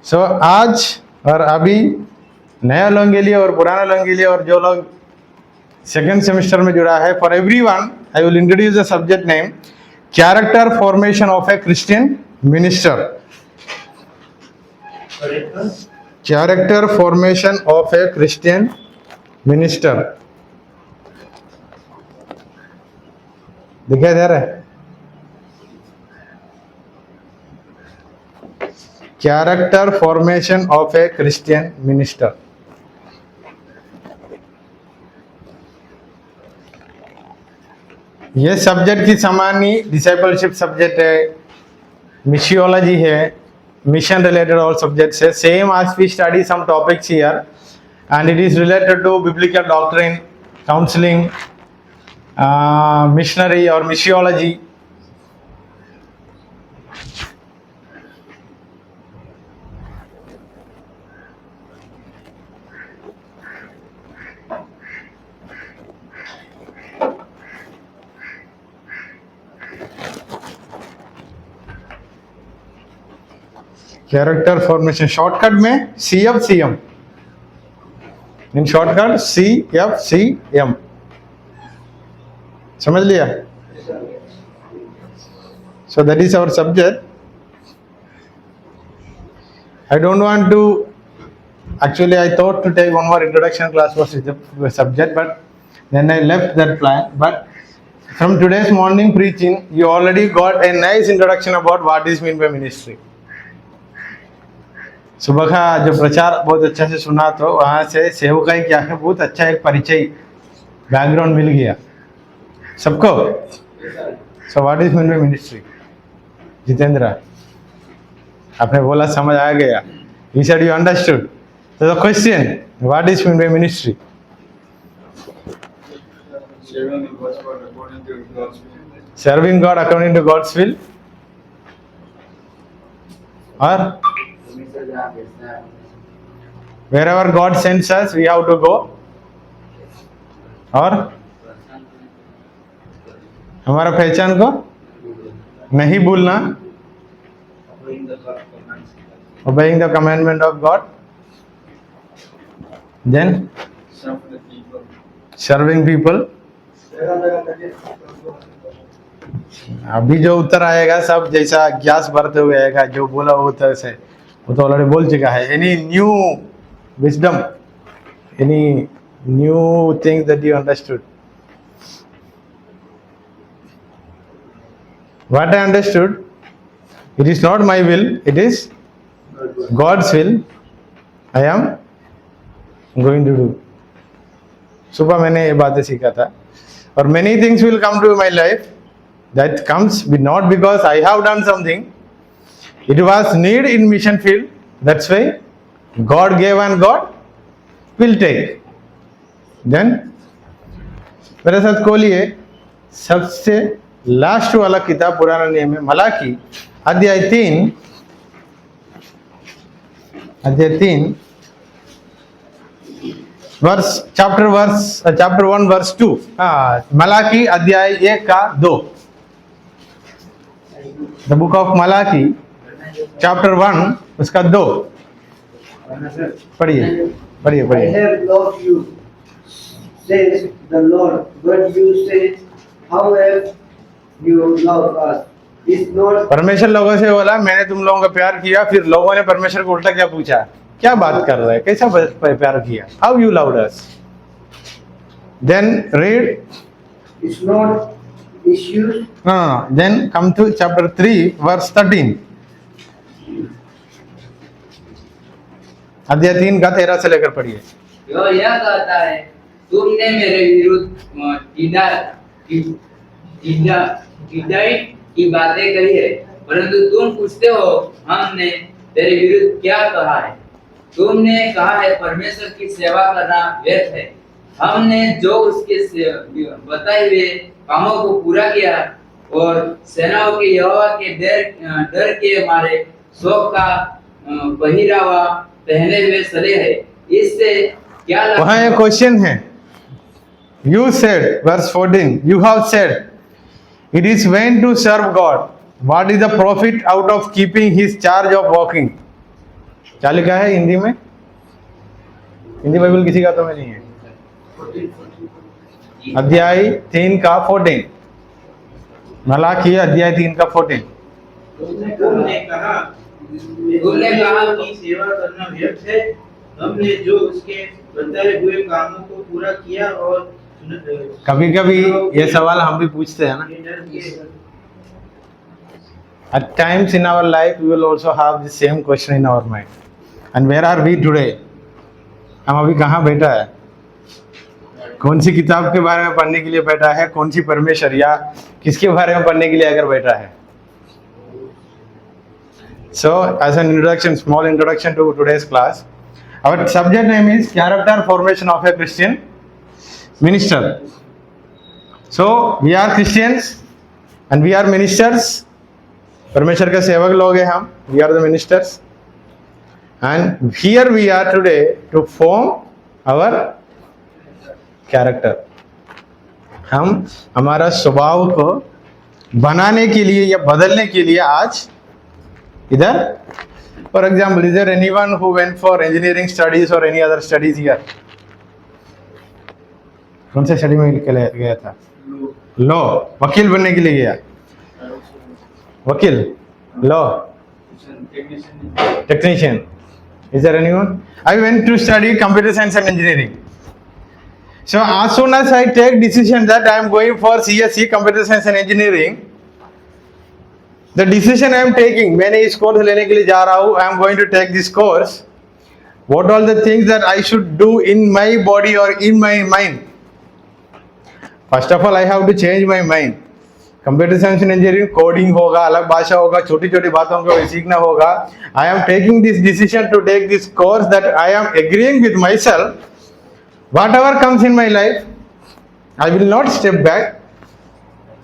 सो आज और अभी नया लोगों के लिए और पुराने लोगों के लिए और जो लोग सेकेंड सेमेस्टर में जुड़ा है, for everyone I will introduce the subject name character formation of a Christian minister. Character formation of a Christian minister. दिखाई दे रहा है? Character formation of a Christian minister. ये सब्जेक्ट की सामान्य डिसाइपलशिप सब्जेक्ट है, मिशियोलॉजी है, mission related all subjects है. Same as we study some topics here and it is related to biblical doctrine, counseling, missionary or missiology. Character formation shortcut में CFCM. इन shortcut CFCM. समझ लिया? So that is our subject. I don't want to, actually I thought to take one more introduction class for the subject, but then I left that plan. But from today's morning preaching, you already got a nice introduction about what is meant by ministry. सुबह का जो प्रचार बहुत अच्छा से सुना, तो वहाँ से सेवकाई क्या है बहुत अच्छा एक परिचय बैकग्राउंड मिल गया सबको. So what is mean by ministry? Jitendra, आपने बोला समझ आ गया. You said you understood. तो the question, what is mean by ministry? Serving God according to God's will. और wherever God sends us, we have to go. और हमारा पहचान को नहीं भूलना. Obeying the commandment of God. Then serving people. अभी जो उत्तर आएगा सब जैसा ग्यास भरते हुए आएगा, जो बोला वो उत्तर से वो तो ऑलरेडी बोल चुका है. Any new wisdom, any new things that you understood? What I understood, it is not my will, it is God's will I am going to do. सुबह मैंने ये बातें सीखा था. और many things will come to my life that comes not because I have done something. It was need in mission field. That's why God gave and God will take. Then मेरे साथ खोलिए सबसे लास्ट वाला किताब पुराना नियम में, मलाकी अध्याय 3 चैप्टर 1 वर्स 2. मलाकी अध्याय 1 का 2. The book of Malachi, chapter 1, उसका 2. पढ़िए. I have loved you, says the Lord, but you say, how have you loved us? Is not. परमेश्वर लोगों से बोला मैंने तुम लोगों का प्यार किया. फिर लोगों ने परमेश्वर को उल्टा क्या पूछा, क्या बात कर रहे हैं, कैसा प्यार किया? How you loved us? Then read. It's not issues. No. Then come to chapter 3 verse 13. अध्याय 3 का 13 से लेकर पढ़िए. यह कहता है, तुमने मेरे विरुद्ध हिदायत की बातें कही है, परंतु तुम पूछते हो हमने तेरे विरुद्ध क्या कहा है? तुमने कहा है परमेश्वर की सेवा करना व्यर्थ है. हमने जो उसके बताए हुए कामों को पूरा किया और सेनाओं के यहोवा के डर के मारे शोक का पहिरावा पहने हुए चले हैं. इससे क्या लाभ? वहाँ एक क्वेश्चन है. You said, verse 14, you have said, it is vain to serve God. What is the profit out of keeping his charge of walking? क्या लिखा है हिंदी में? हिंदी बाइबल किसी का तो में नहीं है। अध्याय 3 का 14, मलाकी अध्याय 3 का 14। तुमने कहा कि सेवा करना व्यर्थ है। हमने जो उसके बताए हुए कामों को पूरा किया और कभी कभी ये सवाल हम भी पूछते हैं ना। At times in our life we will also have the same question in our mind. And where are we today? हम अभी कहाँ बैठा है? कौन सी किताब के बारे में पढ़ने के लिए बैठा है? कौन सी परमेश्वर या किसके बारे में पढ़ने के लिए अगर बैठा है? So, as an introduction, small introduction to today's class, our subject name is Character Formation of a Christian Minister. So, we are Christians and we are ministers. परमेश्वर के सेवक लोग हैं हम. We are the ministers. And here we are today to form our character. हम हमारा स्वभाव को बनाने के लिए या बदलने के लिए आज इधर, for example, is there anyone who went for engineering studies or any other studies here? कौन से स्टडी में के लिए गया था? लॉ, वकील बनने के लिए गया. वकील, law, technician. Is there anyone? I went to study computer science and engineering. So as soon as I take decision that I am going for CSE computer science and engineering, the decision I am taking, मैंने इस course लेने के लिए जा रहा हूँ, I am going to take this course. What all the things that I should do in my body or in my mind? First of all, I have to change my mind. Computer science and engineering coding होगा, अलग भाषा होगा, छोटी छोटी बातों को सीखना होगा. I am taking this decision to take this course that I am agreeing with myself. Whatever comes in my life, I will not step back.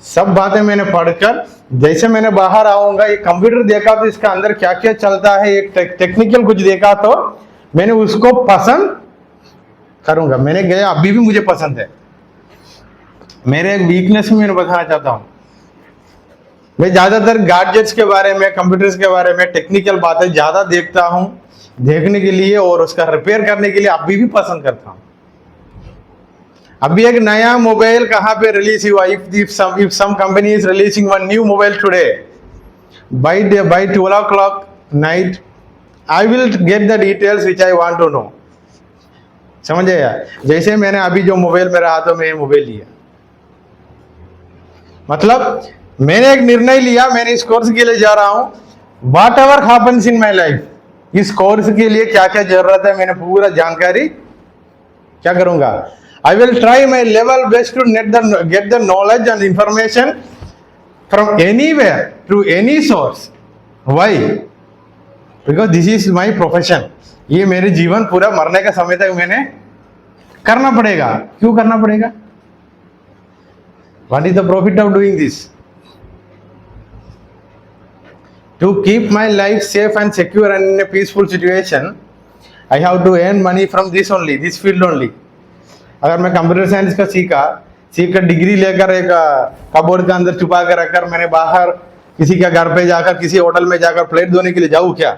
सब बातें मैंने पढ़कर जैसे मैंने बाहर आऊंगा, ये कंप्यूटर देखा तो इसका अंदर क्या क्या चलता है, एक टेक्निकल कुछ देखा तो मैंने उसको पसंद करूंगा. मैंने गया, अभी भी मुझे पसंद है. मेरे एक वीकनेस भी मैंने बताना चाहता हूँ. मैं ज़्यादातर गैजेट्स के बारे में, कंप्यूटर्स के बारे में, टेक्निकल बातें ज़्यादा देखता हूँ, देखने के लिए और उसका रिपेयर करने के लिए अभी भी पसंद करता हूँ. अभी एक नया मोबाइल कहाँ पे रिलीज हुआ? If some company is releasing one new mobile today, by 12 o'clock night, I will get the details which I want to know. समझे यार? जैसे मैंने अभी जो मोबाइल मेरा हाथों में मोबाइल लिया, मतलब मैंने एक निर्णय लिया, मैंने इस कोर्स के लिए जा रहा हूँ. What ever happens in my life, इस कोर्स के लिए क्या क्या जरूरत है, मैंने पूरा जानकारी क्या करूंगा. I will try my level best to get the knowledge and information from anywhere through any source. Why? Because this is my profession. ये मेरे जीवन पूरा मरने का समय तक मैंने करना पड़ेगा. क्यों करना पड़ेगा? What is the profit of doing this? To keep my life safe and secure and in a peaceful situation, I have to earn money from this only, this field only. अगर मैं कंप्यूटर साइंस का सीखकर degree लेकर एक cupboard के अंदर छुपा कर रखकर मैंने बाहर किसी के घर पे जाकर, किसी होटल में जाकर प्लेट धोने के लिए जाऊँ क्या?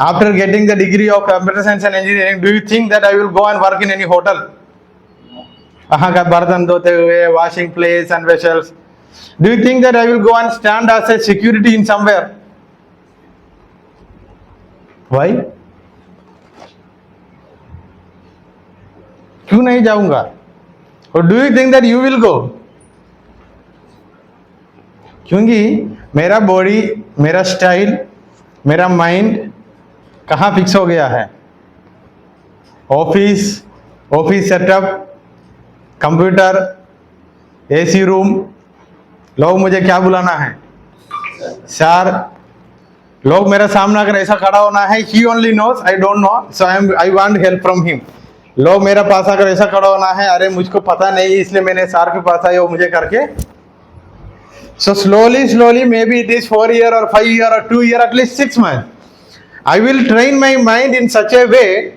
After getting the degree of computer science and engineering, do you think that I will go and work in any hotel? वहाँ का बर्तन धोते हुए, washing plates and vessels. Do you think that I will go and stand as a security in somewhere? Why? क्यों नहीं जाऊंगा? Or do you think that you will go? क्योंकि मेरा बॉडी, मेरा स्टाइल, मेरा माइंड कहाँ फिक्स हो गया है? Office setup, computer, AC room. लोग मुझे क्या बुलाना है? सर. लोग मेरा सामना कर ऐसा खड़ा होना है, he only knows, I don't know, so I want help from him. लोग मेरा पास आकर ऐसा खड़ा होना है, अरे मुझको पता नहीं इसलिए मैंने सर के पास आया वो मुझे करके. सो slowly maybe it is 4 years or 5 years or 2 years, at least 6 months, I will train my mind in such a way,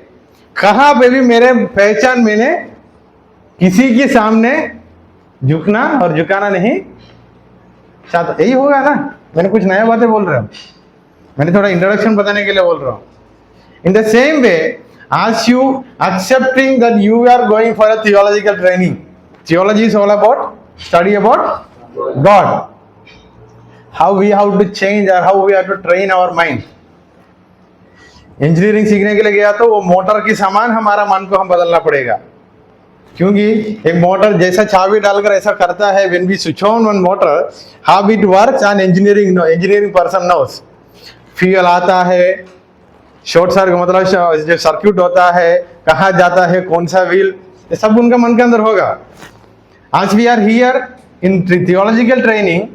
कहाँ पे भी मेरे पहचान मैंने किसी के सामने झुकना और झुकाना नहीं चाहता. यही होगा ना? मैंने कुछ नया बातें बोल रहा हूँ. मैंने थोड़ा इंट्रोडक्शन बताने के लिए बोल रहा हूँ. In the same way, as you accepting that you are going for a theological training, theology is all about study about God. How we have to change or how we have to train our mind. Engineering सीखने के लिए गया तो वो motor की समान हमारा मन को हम बदलना पड़ेगा, क्योंकि एक मोटर जैसा चाबी डालकर ऐसा करता है. when we switch on one motor, how it works, and engineering person knows. Fuel आता है, शॉर्ट सर्किट मतलब जो सर्किट होता है, कहाँ जाता है, कौन सा व्हील, ये सब उनका मन के अंदर होगा. आज we are here in theological training,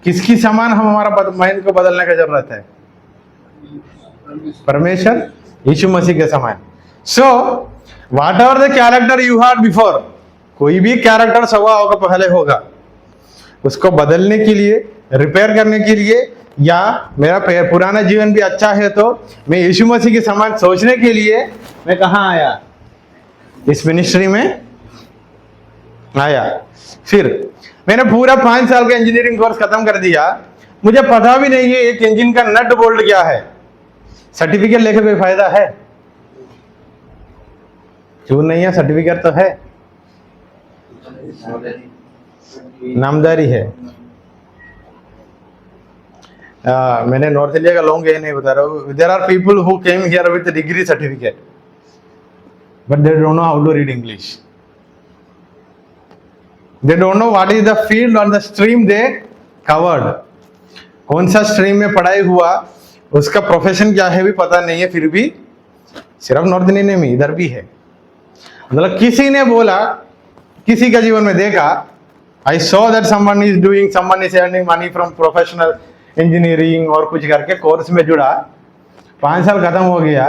किसकी समान हम हमारा माइंड को बदलने का जरूरत है? परमेश्वर यीशु मसीह के समान. So what ever the character you had before, कोई भी कैरेक्टर सवा होगा पहले होगा, उसको बदलने के लिए, रिपेयर करने के लिए, या मेरा पुराना जीवन भी अच्छा है तो मैं यीशु मसीह के समान सोचने के लिए मैं कहाँ आया? इस मिनिस्ट्री में आया. फिर मैंने पूरा 5 साल का इंजीनियरिंग कोर्स खत्म कर दिया, मुझे पता भी नहीं है एक इंजन का नट बोल्ट क्या है. सर्टिफिकेट लेकर कोई फायदा है? क्यों नहीं है? सर्टिफिकेट तो है, नामदारी है. मैंने नॉर्थ इंडिया का लॉन्ग ये नहीं बता रहा हूँ. There are people who came here with degree certificate but they don't know how to read English. They don't know what is the field or the stream they covered. कौन सा stream में पढ़ाई हुआ, उसका प्रोफेशन क्या है भी पता नहीं है. फिर भी सिर्फ नॉर्थ इंडिया में, इधर भी है. मतलब किसी ने बोला, किसी का जीवन में देखा, I saw that someone is earning money from professional engineering और कुछ करके कोर्स में जुड़ा, 5 साल खत्म हो गया,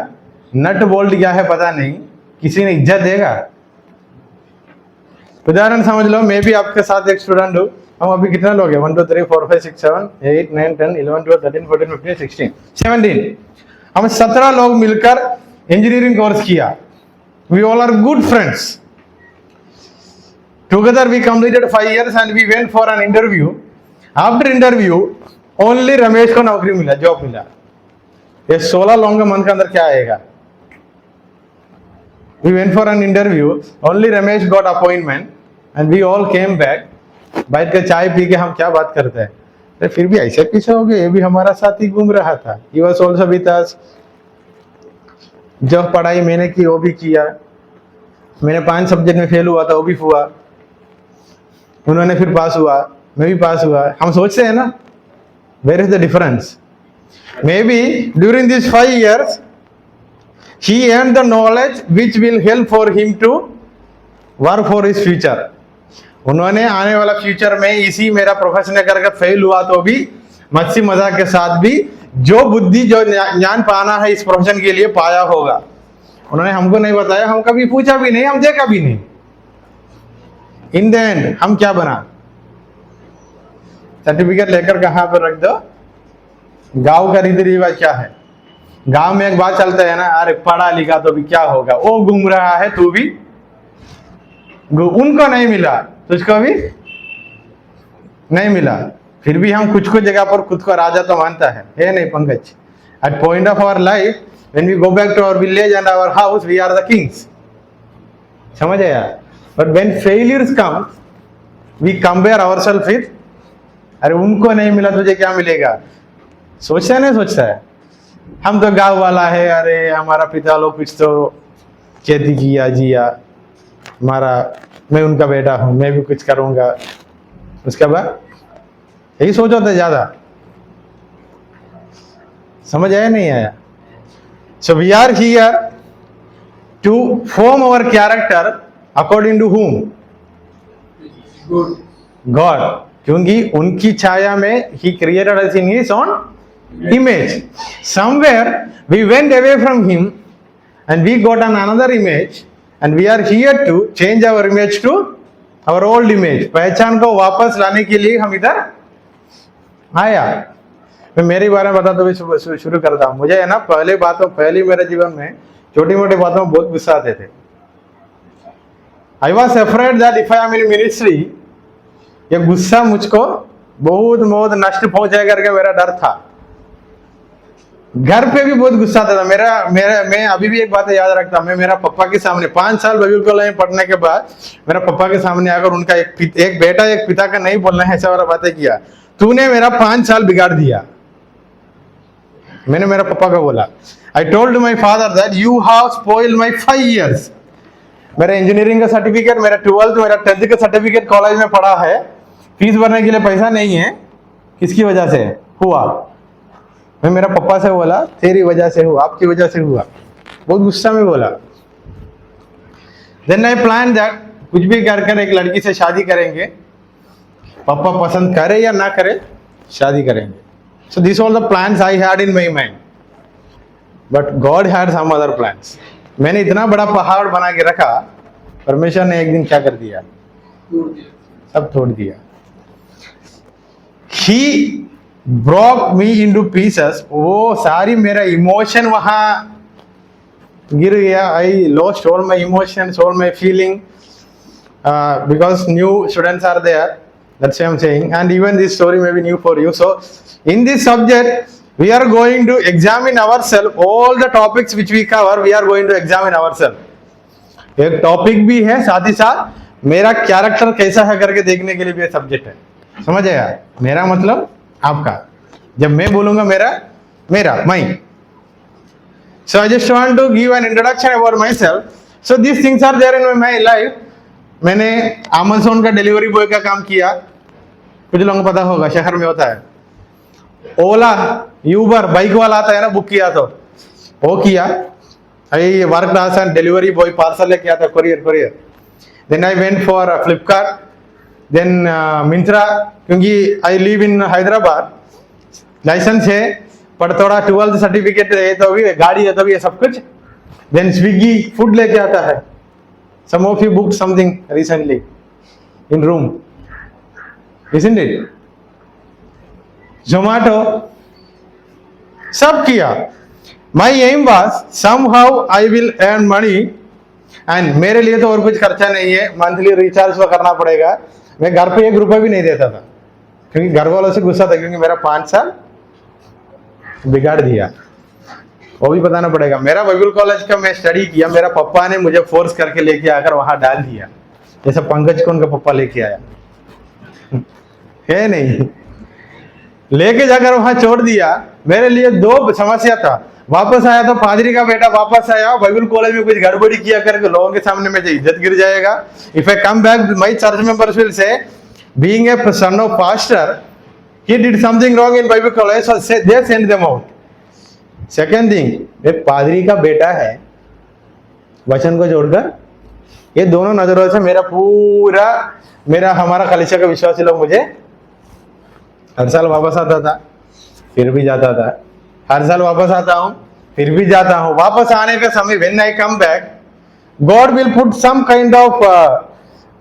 नट बोल्ट क्या है पता नहीं, किसी ने इज्जत देगा? उदाहरण समझ लो, मैं भी आपके साथ एक स्टूडेंट हूँ. हम अभी कितने लोग हैं? 1 2 3 4 5 6 7 8 9 10 11 12 13 14 15 16 17. हम 17 लोग मिलकर इंजीनियरिंग कोर्स किया. We all are good friends. Together we completed 5 years and we went for an interview. After interview only Ramesh को नौकरी मिला, जॉब मिला. ये 16 लोगों के मन के अंदर क्या आएगा? We went for an interview, only Ramesh got appointment and we all came back. बैठ के चाय पी के हम क्या बात करते हैं, तो फिर भी ऐसे पीछे हो गए, ये भी हमारा साथ ही घूम रहा था. He was also with us. जो पढ़ाई मैंने की वो भी किया. मैंने 5 सब्जेक्ट में फेल हुआ था, वो भी हुआ. उन्होंने फिर पास हुआ, मैं भी पास हुआ. हम सोचते हैं ना, where is the difference? Maybe during these 5 years he earned the knowledge which will help for him to work for his future. उन्होंने आने वाला फ्यूचर में इसी मेरा प्रोफेशन करके फेल हुआ तो भी मस्ती मजाक के साथ भी जो बुद्धि जो ज्ञान पाना है इस प्रोफेशन के लिए पाया होगा. उन्होंने हमको नहीं बताया, हम कभी पूछा भी नहीं, हम देखा भी नहीं. इन द एंड हम क्या बना? सर्टिफिकेट लेकर कहाँ पर रख दो. गाँव का रीति रिवाज क्या है? गांव में एक बात चलता है ना, अरे पढ़ा लिखा तो भी क्या होगा, वो घूम रहा है तू भी. उनको नहीं मिला, तुझको भी नहीं मिला. फिर भी हम कुछ कुछ जगह पर खुद को राजा तो मानता है नहीं Pankaj? At point of our life when we go back to our village and our house, we are the kings. समझ आया? But when failures come, we compare ourself with, अरे उनको नहीं मिला तुझे क्या मिलेगा? सोचता है नहीं सोचता है? हम तो गांव वाला है, अरे हमारा पिता लोग कुछ तो खेती किया जिया, हमारा मैं उनका बेटा हूं, मैं भी कुछ करूंगा. उसके बाद यही सोच होता है ज्यादा. समझ आया नहीं आया? So we are here to form our character according to whom? God. क्योंकि उनकी छाया में ही created us in his own image. Somewhere we went away from him and we got another image and we are here to change our image to our old image. पहचान को वापस लाने के लिए हम इधर आया. मैं मेरे बारे में बता तो शुरू करता हूँ. मुझे है ना पहली मेरे जीवन में छोटी मोटी बातों में बहुत गुस्सा आते थे. I was afraid that if I am in ministry, ये गुस्सा मुझको बहुत नष्ट पहुंचाए करके मेरा डर था. घर पे भी बहुत गुस्सा आता था मेरा मेरा मैं अभी भी एक बात याद रखता हूं, मैं मेरा पापा के सामने 5 साल बाइबल कॉलेज में पढ़ने के बाद मेरा पापा के सामने आकर उनका एक बेटा एक पिता का नहीं बोलना है ऐसा वाला बातें किया, तूने मेरा 5 साल बिगाड़ दिया। मैंने मेरा पापा को बोला, I told my father that you have spoiled my 5 years। मेरा इंजीनियरिंग का सर्टिफिकेट, मेरा 12th मेरा 10th का सर्टिफिकेट कॉलेज में पढ़ा है, फीस भरने के लिए पैसा नहीं है, किसकी वजह से हुआ? मैं मेरा पापा से बोला तेरी वजह से हुआ, आपकी वजह से हुआ, बहुत गुस्सा में बोला। देन आई प्लान दैट कुछ भी कर एक लड़की से शादी करेंगे, पापा पसंद करे या ना करे शादी करेंगे। So this all the plans I had in my mind, but God had some other plans. मैंने इतना बड़ा पहाड़ बना के रखा, परमेश्वर ने एक दिन क्या कर दिया? सब तोड़ दिया। He broke me into pieces। वो सारी मेरा इमोशन वहां गिर गया। I lost all my emotions, all my feeling, because new students are there, that's why I'm saying, and even this story may be new for you। So in this subject we are going to examine ourselves, all the topics which we cover we are going to examine ourselves। एक topic भी है, साथ ही साथ मेरा character कैसा है करके देखने के लिए भी सब्जेक्ट है। समझ आया? मेरा मतलब आपका, जब मैं बोलूंगा मेरा मेरा my. So I just want to give an introduction about myself. So this things are there in my life. मैंने अमेज़न का डिलीवरी बॉय का काम किया, कुछ लोगों को पता होगा शहर में होता है। ओला यूबर बाइक वाला आता है ना, बुक किया तो वो किया। I work as delivery boy, parcel लेके आता, courier. Then I went for Flipkart, then Myntra, क्योंकि I live in Hyderabad, licence है, पर थोड़ा 12th सर्टिफिकेट है तो भी, गाड़ी है तो भी, सब कुछ। देन स्विगी फूड लेके आता है। Some of you booked something recently in room, isn't it? Zomato, सब किया। My aim was somehow I will earn money, and मेरे लिए तो और कुछ खर्चा नहीं है, मंथली रिचार्ज तो करना पड़ेगा। मैं घर पे 1 रुपया भी नहीं देता था, क्योंकि घर वालों से गुस्सा था, क्योंकि मेरा 5 साल बिगाड़ दिया। वो भी बताना पड़ेगा। मेरा बाइबल कॉलेज का मैं स्टडी किया, मेरा पापा ने मुझे फोर्स करके लेके आकर वहां डाल दिया, जैसा पंकज को उनका पापा लेके आया है नहीं, लेके जाकर वहां छोड़ दिया। मेरे लिए 2 समस्या था। वापस आया तो पादरी का बेटा वापस आया, बाइबल कॉलेज में कुछ गड़बड़ी किया करके लोगों के सामने में इज्जत गिर जाएगा। If I come back, my church members will say being a son of pastor, he did something wrong in Bible college, so they send them out। Second thing, वे पादरी का बेटा है, वचन को जोड़कर, ये दोनों नजरों से मेरा हमारा कलीसिया का विश्वासी लोग मुझे हर साल वापस आता था, फिर भी जाता था, हर साल वापस आता हूं, फिर भी जाता हूं। वापस आने का समय, when I come back, God will put some kind of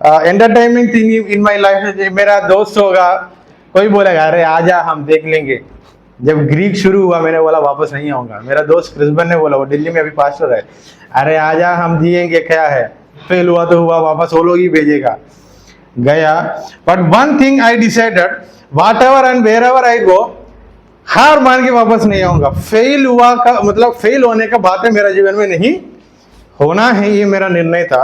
entertainment thing in my life. मेरा दोस्त होगा, कोई बोलेगा अरे आजा हम देख लेंगे। जब ग्रीक शुरू हुआ, मैंने बोला वापस नहीं आऊंगा। मेरा दोस्त क्रिस्बन ने बोला, वो दिल्ली में अभी पास्टर है, अरे आजा हम जिएंगे, क्या है, फेल हुआ तो हुआ, वापस वो लोग ही भेजेगा। गया, but one thing I decided, whatever and wherever I go, हार मान के वापस नहीं आऊंगा। फेल हुआ का मतलब फेल होने का बात है मेरा जीवन में नहीं होना है, ये मेरा निर्णय था।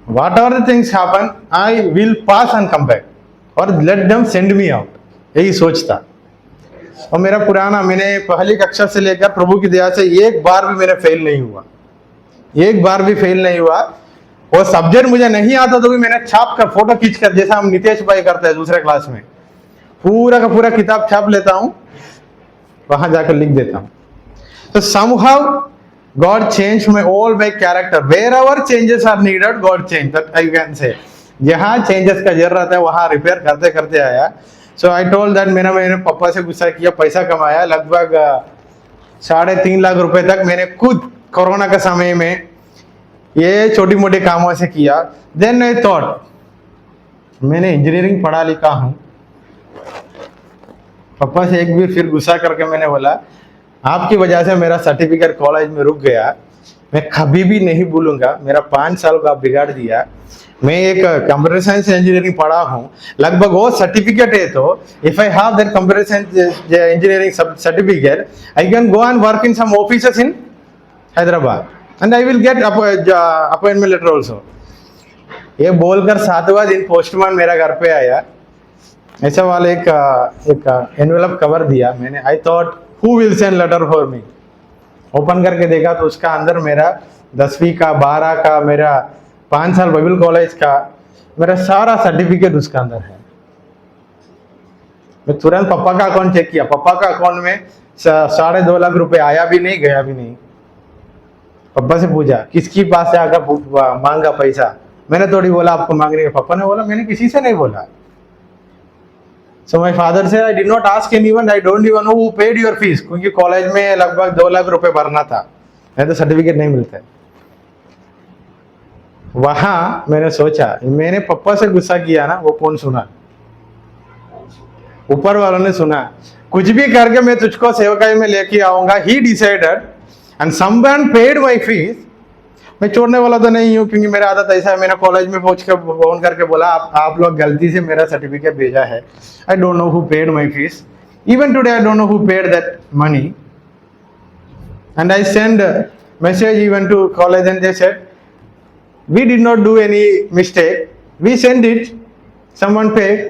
Whatever the things happen, I will pass and come back, और let them send me out, यही सोच था। और मेरा पुराना, मैंने पहली कक्षा से लेकर प्रभु की दया से एक बार भी मेरा फेल नहीं हुआ, एक बार भी फेल नहीं हुआ। वो सब्जेक्ट मुझे नहीं आता तो भी मैंने छाप कर, फोटो खींच कर, जैसा हम नितेश भाई करते हैं दूसरे क्लास में, पूरा का पूरा किताब छाप लेता हूं, वहां जाकर लिख देता हूं। तो somehow God changed my all my character, wherever changes are needed God changed, that I can say। जहां चेंजेस का जरूरत है वहां रिपेयर करते करते आया। सो आई टोल्ड दैट, मैंने पापा से गुस्सा किया, पैसा कमाया लगभग 3.5 लाख रुपए तक मैंने खुद कोरोना के समय में ये छोटी मोटी कामों से किया। देन आई थॉट, मैंने इंजीनियरिंग पढ़ा लिखा हूं। पापा से एक भी फिर गुस्सा करके मैंने बोला, आपकी वजह से मेरा सर्टिफिकेट कॉलेज में रुक गया, मैं कभी भी नहीं भूलूंगा, मेरा 5 साल का बिगाड़ दिया। मैं एक कंप्यूटर साइंस इंजीनियरिंग पढ़ा हूँ, लगभग वो सर्टिफिकेट है, तो if I have that computer science engineering certificate, I can go and work in some offices in Hyderabad and I will get appointment letter also. ये बोलकर 7वां दिन पोस्टमैन मेरा घर पे आया, ऐसा वाला एक एनवेलप कवर दिया मैंने। I thought who will send letter for me. Open करके देखा तो उसका अंदर मेरा 10वीं का, 12 का, मेरा 5 साल बाइबल कॉलेज का, मेरा सारा सर्टिफिकेट उसका अंदर है। मैं तुरंत पापा का अकाउंट चेक किया, पापा का अकाउंट में 2.5 लाख रुपए आया भी नहीं, गया भी नहीं। पापा से पूछा किसकी पास से आकर मांगा पैसा, मैंने थोड़ी बोला आपको मांगने का। पापा ने बोला मैंने किसी से नहीं बोला। So my father said, I did not ask anyone, I don't even know who paid your fees, क्योंकि कॉलेज में लगभग 2 लाख रुपए भरना था, नहीं तो सर्टिफिकेट नहीं मिलता है। वहां मैंने सोचा, मैंने पापा से गुस्सा किया ना, वो कौन सुना? ऊपर वालों ने सुना। कुछ भी करके मैं तुझको सेवकाई में लेके आऊंगा। ही decided and someone paid my fees. मैं छोड़ने वाला तो नहीं हूँ, क्योंकि मेरा आदत ऐसा है, मैंने कॉलेज में पहुंच कर फोन करके बोला आप लोग गलती से मेरा सर्टिफिकेट भेजा है। I don't know who paid my fees, even today I don't know who paid that money, and I send message even to college and they said we did not do any mistake, we send it, someone paid.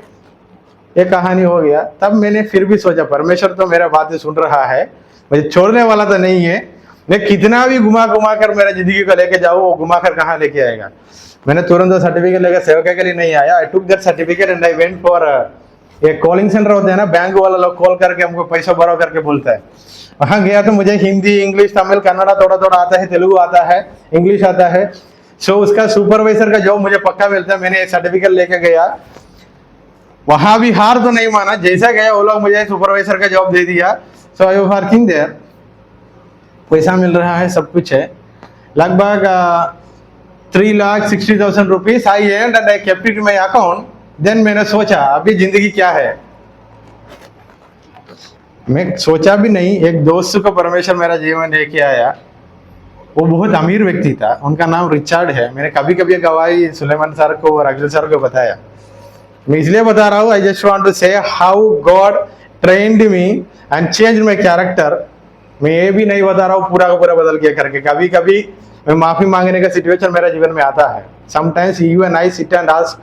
ये कहानी हो गया। तब मैंने फिर भी सोचा परमेश्वर तो मेरा बातें सुन रहा है, मुझे छोड़ने वाला तो नहीं है। मैं कितना भी घुमा घुमा कर मेरा जिंदगी को लेके जाऊँ, वो घुमा कर कहाँ लेके आएगा। मैंने तुरंत सर्टिफिकेट लेकर सेवका के लिए नहीं आया। I took that certificate and I went for ये कॉलिंग सेंटर होते हैं ना, बैंक वाला लोग कॉल करके हमको पैसा भरो करके बोलता है। वहाँ गया तो मुझे हिंदी, इंग्लिश, तमिल, कन्नड़ा थोड़ा थोड़ा आता है, तेलुगु आता है, इंग्लिश आता है। सो उसका सुपरवाइजर का जॉब मुझे पक्का मिलता है। मैंने सर्टिफिकेट लेके गया, वहां भी हार तो नहीं माना। जैसा गया वो लोग मुझे सुपरवाइजर का जॉब दे दिया। So I was working there, पैसा मिल रहा है, सब कुछ है। लगभग 3,60,000 rupees I and I kept it in my account. Then मैंने सोचा अभी जिंदगी क्या है। मैं सोचा भी नहीं, एक दोस्त को परमेश्वर मेरा जीवन लेके आया। वो बहुत अमीर व्यक्ति था, उनका नाम रिचर्ड है। मैंने कभी कभी गवाही सुलेमान सर को और अखिल सर को बताया। मैं इसलिए बता रहा हूँ, I just want to say how God trained me and change my character. मैं ये भी नहीं बता रहा हूँ पूरा का पूरा बदल गया करके। कभी कभी मैं माफी मांगने का सिचुएशन मेरा जीवन में आता है। Sometimes you and I sit and ask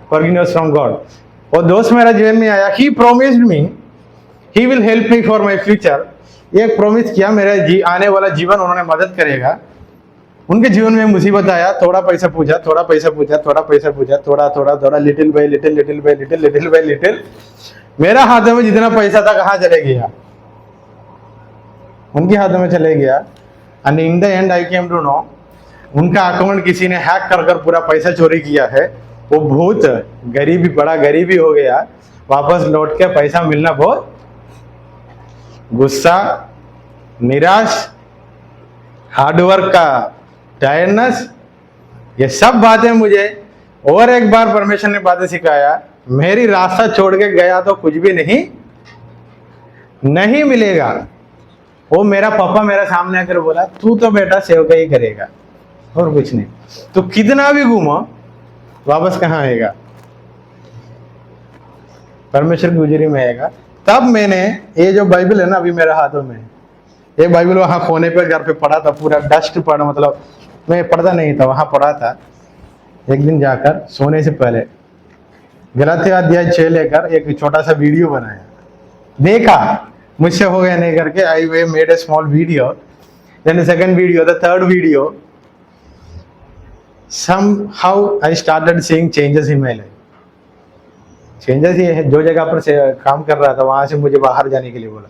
forgiveness from God. वो दोस्त मेरा जीवन में आया, he promised me he will help me for my future. ये प्रॉमिस किया मेरा आने वाला जीवन उन्होंने मदद करेगा। उनके जीवन में मुसीबत आया, थोड़ा पैसा पूछा, थोड़ा पैसा पूछा, थोड़ा पैसा पूछा, थोड़ा थोड़ा थोड़ा, little bye little, little bye little, little bye little, मेरा हाथों में जितना पैसा था कहाँ चले गया, उनके हाथों में चले गया। And in the end I came to know उनका अकाउंट किसी ने हैक कर कर पूरा पैसा चोरी किया है। वो बहुत गरीबी, बड़ा गरीबी हो गया। वापस लौट के पैसा मिलना बहुत गुस्सा, निराश, हार्डवर्क का टायर्डनेस, ये सब बातें मुझे और एक बार परमेश्वर ने बातें सिखाया। मेरी रास्ता छोड़ के गया तो कुछ भी नहीं मिलेगा। वो मेरा पापा मेरा सामने आकर बोला तू तो बेटा सेवका ही करेगा और कुछ नहीं, तो कितना भी घूमो वापस कहाँ आएगा, परमेश्वर की गुजरी में आएगा। तब मैंने ये जो बाइबल है ना अभी मेरे हाथों में, ये बाइबल वहां कोने पे घर पे पड़ा था, पूरा डस्ट पड़ा, मतलब मैं पढ़ता नहीं था, वहां पड़ा था। एक दिन जाकर सोने से पहले गलातिया अध्याय 6 लेकर एक छोटा सा वीडियो बनाया, देखा मुझसे हो गया नहीं करके। I we made a small video, then second video, the third video, somehow I started seeing changes in my life. Changes ये है, जो जगह पर से काम कर रहा था वहां से मुझे बाहर जाने के लिए बोला।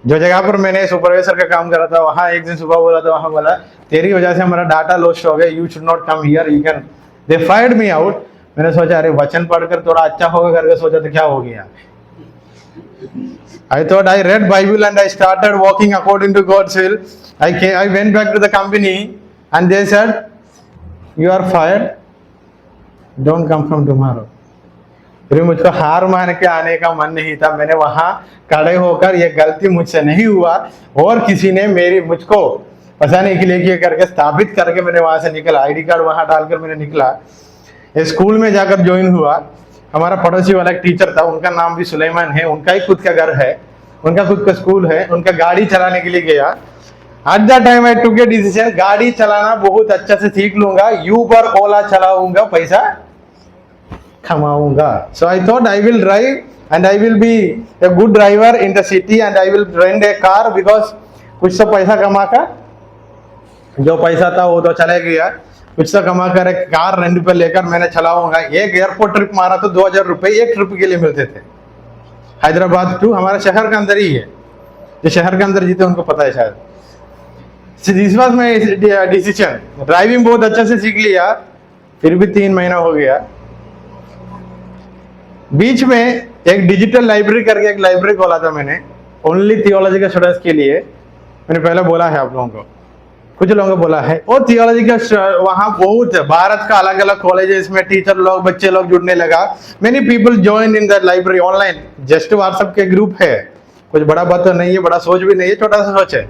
जो जगह पर मैंने सुपरवाइजर का काम कर रहा था वहां एक दिन सुबह बोला था, वहां बोला तेरी वजह से हमारा डाटा लॉस्ट हो गया, you should not come here, you can, they fired me out. मैंने सोचा अरे वचन पढ़कर थोड़ा अच्छा होगा करके सोचा तो क्या हो गया। I thought I read Bible and I started walking according to God's will. I went back to the company and they said, you are fired. Don't come from tomorrow. फिर मुझको हार मान के आने का मन नहीं था। मैंने वहां खड़े होकर ये गलती मुझसे नहीं हुआ और किसी ने मेरी मुझको फंसाने के लिए किया करके स्थापित करके मैंने वहां से निकला। आईडी कार्ड वहां डालकर मैंने निकला। ये स्कूल में जाकर ज्वाइन हुआ। हमारा पड़ोसी वाला एक टीचर था, उनका नाम भी सुलेमान है, उनका ही खुद का घर है, उनका खुद का स्कूल है, उनका गाड़ी चलाने के लिए गया। At the time I took a decision, गाड़ी चलाना बहुत अच्छा से सीख लूंगा, यूबर ओला चलाऊंगा, पैसा कमाऊंगा। So I thought I will drive and I will be a good driver in the city and I will rent a car, because कुछ तो पैसा कमा कर, जो पैसा था वो तो चले गया, कुछ तो कमा कर एक कार रेंट पे लेकर मैंने चलाऊंगा। एक एयरपोर्ट ट्रिप मारा तो 2000 रुपये एक ट्रिप के लिए मिलते थे, हैदराबाद टू, हमारा शहर के अंदर ही है, जो शहर के अंदर जीते उनको पता है शायद। This was my decision. Driving बहुत अच्छा से सीख लिया, फिर भी 3 महीना हो गया। बीच में एक डिजिटल लाइब्रेरी करके एक लाइब्रेरी खोला था मैंने, ओनली थियोलॉजी के स्टूडेंट्स के लिए। मैंने पहले बोला है आप लोगों को, कुछ लोगों को बोला है। और थियोलॉजी का वहाँ बहुत भारत का अलग अलग कॉलेजेस में टीचर लोग, बच्चे लोग जुड़ने लगा। Many people join in the library online, just WhatsApp के ग्रुप है, कुछ बड़ा बात तो नहीं है, बड़ा सोच भी नहीं है, छोटा सा सोच है।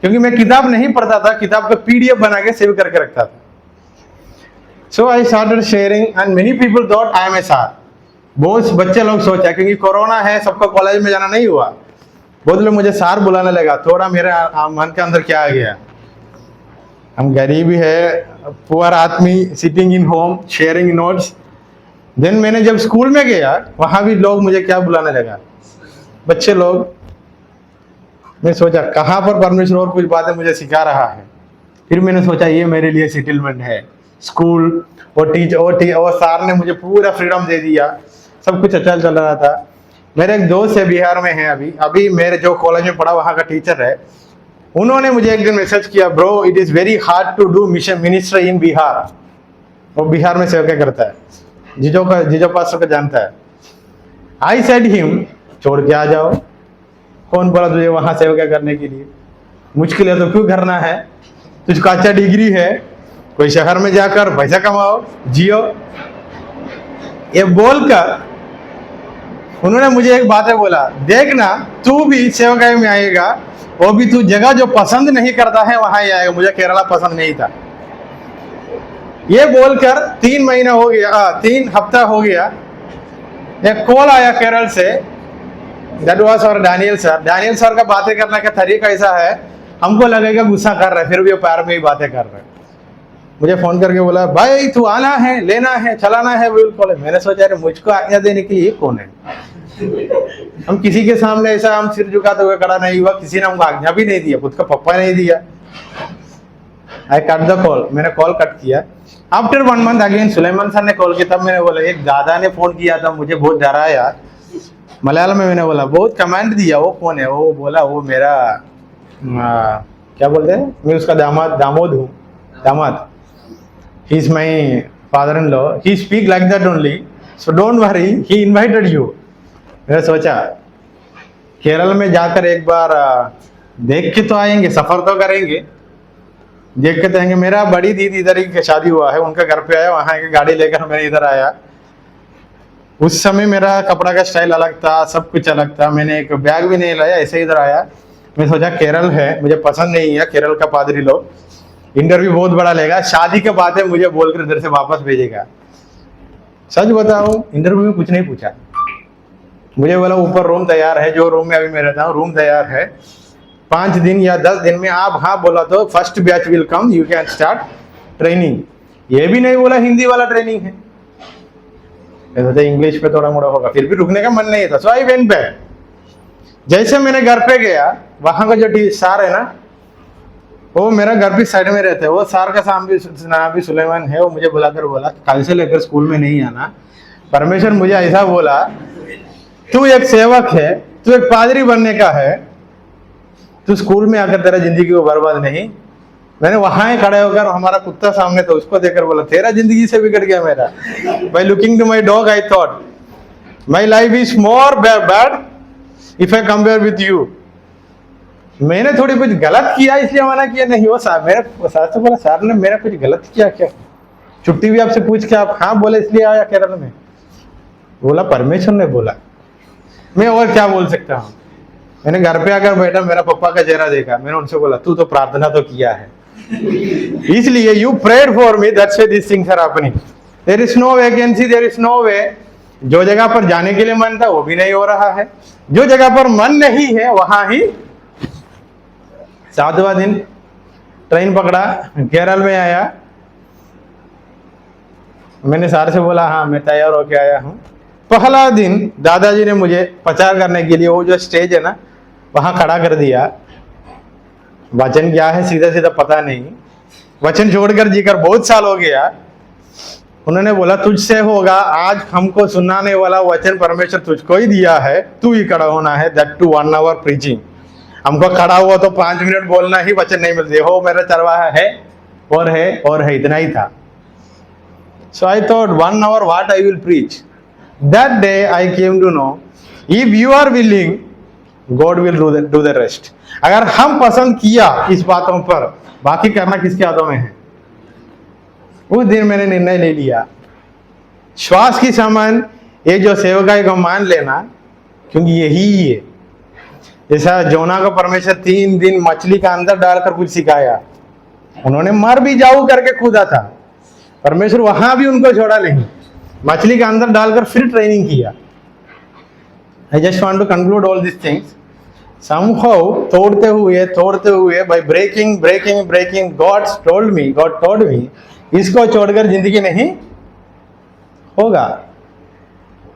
क्योंकि मैं किताब नहीं पढ़ता था, किताब का PDF बना के सेव करके रखता था। So I started sharing and many people thought I am a sir. बहुत बच्चे लोग सोचा, क्योंकि कोरोना है, सबको कॉलेज में जाना नहीं हुआ, बहुत लोग मुझे सार बुलाने लगा। थोड़ा मेरे मन के अंदर क्या आ गया, हम गरीब है, पुअर आदमी, sitting in home, sharing notes. Then मैंने जब स्कूल में गया, वहां भी लोग मुझे क्या बुलाने लगा, बच्चे लोग। मैं सोचा कहाँ पर परमेश्वर और कुछ बातें मुझे सिखा रहा है। फिर मैंने सोचा ये मेरे लिए सेटलमेंट है, स्कूल और टीचर और सार ने मुझे पूरा फ्रीडम दे दिया, सब कुछ अच्छा चल रहा था। मेरे एक दोस्त है बिहार में है, अभी मेरे जो कॉलेज में पढ़ा वहाँ का टीचर है, उन्होंने मुझे एक दिन मैसेज किया, bro it is very hard to do mission ministry in Bihar. वो बिहार में सेवा करता है, जीजो पास्टर को जानता है। आई सेड हिम, छोड़ के आ जाओ, कौन बोला तुझे वहां सेवा करने के लिए, मुझके लिए तो क्यों करना है, तुझको अच्छा डिग्री है, कोई शहर में जाकर पैसा कमाओ, जियो। ये बोलकर उन्होंने मुझे एक बात बोला, देखना तू भी सेवकाई में आएगा, वो भी तू जगह जो पसंद नहीं करता है वहां ही आएगा। मुझे केरला पसंद नहीं था। ये बोलकर 3 महीना हो गया, 3 हफ्ता हो गया, एक कॉल आया केरल से। दैट वाज और डैनियल सर। डैनियल सर का बातें करने का तरीका ऐसा है, हमको लगेगा गुस्सा कर रहे, फिर भी वो प्यार में ही बातें कर रहे। मुझे फोन करके बोला, भाई तू आना है, लेना है, चलाना है विल कॉलेज। मैंने सोचा अरे मुझको आज्ञा देने के लिए कौन है। हम किसी के सामने ऐसा हम सिर झुकाते हुए खड़ा नहीं हुआ, किसी ने हमको आज्ञा भी नहीं दिया, खुद का पप्पा नहीं दिया। आई कट द कॉल, मैंने कॉल कट किया। After 1 month again Suleman sir ने कॉल किया। तब मैंने बोला एक दादा ने फोन किया था, मुझे बहुत डराया। मलयालम में मैंने बोला, बहुत कमेंट दिया, वो कौन है? वो बोला वो मेरा क्या बोलते हैं, मैं उसका दामाद हूँ, दामाद। He is my father in law, he speak like that only, so don't worry, he invited you. मैंने सोचा केरल में जाकर एक बार देख के तो आएंगे, सफर तो करेंगे, देख के तो आएंगे। मेरा बड़ी दीदी इधर ही शादी हुआ है, उनका घर पे आया, वहाँ की गाड़ी लेकर मैं इधर आया। उस समय मेरा कपड़ा का स्टाइल अलग था, सब कुछ अलग था। मैंने एक बैग भी नहीं लाया, ऐसे इधर आया। मैं सोचा केरल है, मुझे पसंद नहीं है केरल का पादरी लोग, इंटरव्यू बहुत बड़ा लेगा, शादी के बाद है मुझे बोलकर इधर से वापस भेजेगा। सच बताऊं, इंटरव्यू में कुछ नहीं पूछा, मुझे बोला ऊपर रूम तैयार है, जो रूम में अभी मैं रहता हूँ रूम तैयार है, 5 दिन या 10 दिन में आप हाँ बोला तो first batch will come, you can start training. ये भी नहीं बोला हिंदी वाला ट्रेनिंग है, इंग्लिश पे थोड़ा मोड़ा होगा, फिर भी रुकने का मन नहीं था। So I went back. जैसे मैंने घर पे गया, वहां का जो सार है ना, वो मेरा घर भी साइड में रहता है, वो सार का नाम भी सुलेमान है। वो मुझे बुलाकर बोला, कल से लेकर स्कूल में नहीं आना, परमेश्वर मुझे ऐसा बोला, तू एक सेवक है, तू एक पादरी बनने का है, तू स्कूल में आकर तेरा जिंदगी को बर्बाद नहीं। मैंने वहां ही खड़े होकर, हमारा कुत्ता सामने था, उसको देखकर बोला, तेरा जिंदगी से बिगड़ गया मेरा। By looking to my dog I thought my life is more bad if I compare with you. मैंने थोड़ी कुछ गलत किया इसलिए मना किया नहीं। वो साहब मेरे साथ से बोला, साहब ने मेरा कुछ गलत किया क्या? छुट्टी भी आपसे पूछ के आप हाँ बोले इसलिए आया केरल में। बोला परमेश्वर ने बोला, मैं और क्या बोल सकता हूँ। मैंने घर पे आकर बैठा, मेरा पापा का चेहरा देखा, मैंने उनसे बोला तू तो प्रार्थना तो किया है, इसलिए you prayed for me, that's why this things are happening. There is no vacancy, there is no way. जो जगह पर जाने के लिए मन था वो भी नहीं हो रहा है, जो जगह पर मन नहीं है वहां ही। 7वां दिन ट्रेन पकड़ा, केरल में आया। मैंने सर से बोला हाँ मैं तैयार होके आया हूँ। पहला दिन दादाजी ने मुझे प्रचार करने के लिए वो जो स्टेज है ना वहां खड़ा कर दिया। वचन क्या है सीधा सीधा पता नहीं, वचन छोड़कर जीकर बहुत साल हो गया। उन्होंने बोला तुझसे होगा, आज हमको सुनाने वाला वचन परमेश्वर तुझको ही दिया है, तू ही खड़ा होना है, दैट टू 1 hour प्रीचिंग। हमको खड़ा हुआ तो 5 मिनट बोलना ही वचन नहीं मिलते हो, मेरा चरवाहा है और है, इतना ही था। So I thought 1 hour what I will preach. That day I came to know, if you are willing, God will do the rest. अगर हम पसंद किया इस बातों पर, बाकी करना किसके हाथों में है। उस दिन मैंने निर्णय ले लिया, श्वास की समान ये जो सेवकाई को मान लेना, क्योंकि यही है। जैसा जोना को परमेश्वर 3 दिन मछली का अंदर डालकर कुछ सिखाया, उन्होंने मर भी जाऊं करके कूदा था, परमेश्वर वहां भी उनको छोड़ा नहीं, मछली के अंदर डालकर फिर ट्रेनिंग किया। I just want to conclude all this things. Somehow तोड़ते हुए by breaking God told me इसको छोड़कर जिंदगी नहीं होगा।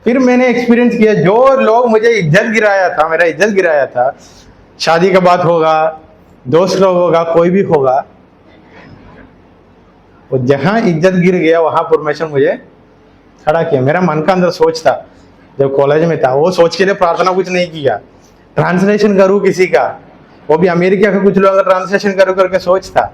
फिर मैंने एक्सपीरियंस किया, जो लोग मुझे इज्जत गिराया था, मेरा इज्जत गिराया था, शादी का बात होगा, दोस्त लोग होगा, कोई भी होगा, वो जहां इज्जत गिर गया वहां परमेश्वर मुझे खड़ा किया। मेरा मन का अंदर सोच था जब कॉलेज में था, वो सोच के लिए प्रार्थना कुछ नहीं किया, ट्रांसलेशन करूं किसी का, वो भी अमेरिका का कुछ लोग ट्रांसलेशन करूं करके सोच था,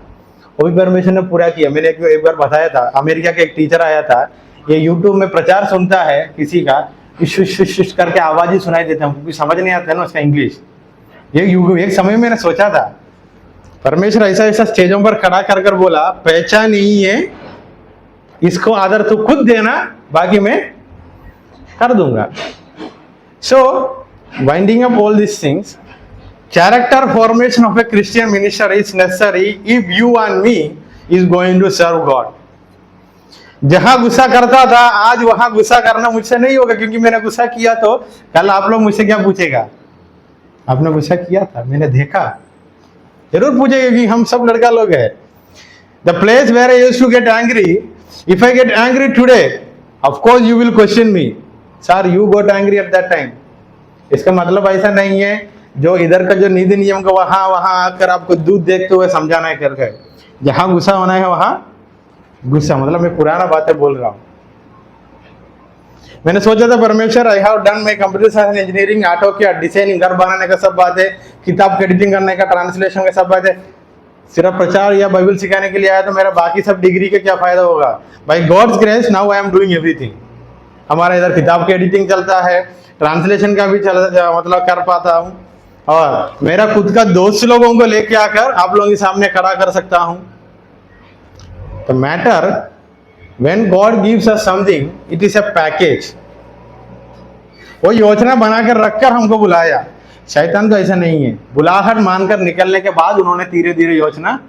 वो भी परमेश्वर ने पूरा किया। मैंने एक बार बताया था, अमेरिका के एक टीचर आया था, ये यूट्यूब में प्रचार सुनता है किसी का, शुश करके आवाज ही सुनाई देता है, क्योंकि समझ नहीं आता है ना उसका इंग्लिश। एक समय मैंने सोचा था परमेश्वर ऐसा स्टेजों पर खड़ा कर बोला, पहचान नहीं है, इसको आदर तू खुद देना, बाकी मैं कर दूंगा। So winding up all this things, character formation of a Christian minister is necessary if you and me is going to serve God. जहां गुस्सा करता था आज वहां गुस्सा करना मुझसे नहीं होगा, क्योंकि मैंने गुस्सा किया तो कल आप लोग मुझसे क्या पूछेगा, आपने गुस्सा किया था, मैंने देखा, जरूर पूछेगा कि हम सब लड़का लोग हैं। The place where I used to get angry, if I get angry today, of course you will question me, sir you got angry at that time. इसका मतलब ऐसा नहीं है जो इधर का जो नीति नियम को वहां आकर आपको दूध देखते हुए समझाना है करके। जहां गुस्सा होना है वहां गुस्सा, मतलब मैं पुराना बातें बोल रहा हूं। मैंने सोचा था परमेश्वर, I have done my computer science engineering, auto क्या डिजाइनिंग, घर बनाने का सब बात है, किताब की एडिटिंग करने का, ट्रांसलेशन का सब बात है, सिर्फ प्रचार या बाइबल सिखाने के लिए आया तो मेरा बाकी सब डिग्री का क्या फायदा होगा। By God's grace now I am doing everything. हमारा इधर किताब की एडिटिंग चलता है, ट्रांसलेशन का भी मतलब कर पाता हूँ, और मेरा खुद का दोस्त लोगों को लेके आकर आप लोगों के सामने खड़ा कर सकता हूँ। तो matter when God gives us something, it is a package। वो योजना बनाकर रखकर हमको बुलाया। शैतान तो ऐसा नहीं है, बुलाहट मानकर निकलने के बाद उन्होंने धीरे धीरे योजना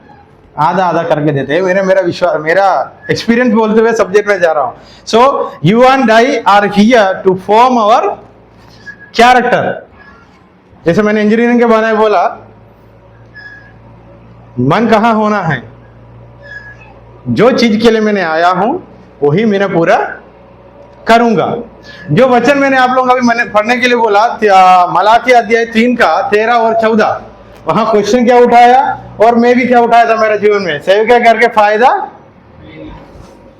आधा करके देते हैं। मेरा विश्वास, मेरा एक्सपीरियंस बोलते हुए सब्जेक्ट में जा रहा हूँ। So you and I are here to form our character. जैसे मैंने इंजीनियरिंग के बारे में बोला, मन कहाँ होना है, जो चीज के लिए मैंने आया हूं वही मैंने पूरा करूंगा। जो वचन मैंने आप लोगों का भी मैंने पढ़ने के लिए बोला, मलाकी अध्याय 3 का 13 और 14, वहां क्वेश्चन क्या उठाया और मैं भी क्या उठाया था मेरे जीवन में, सेवका करके फायदा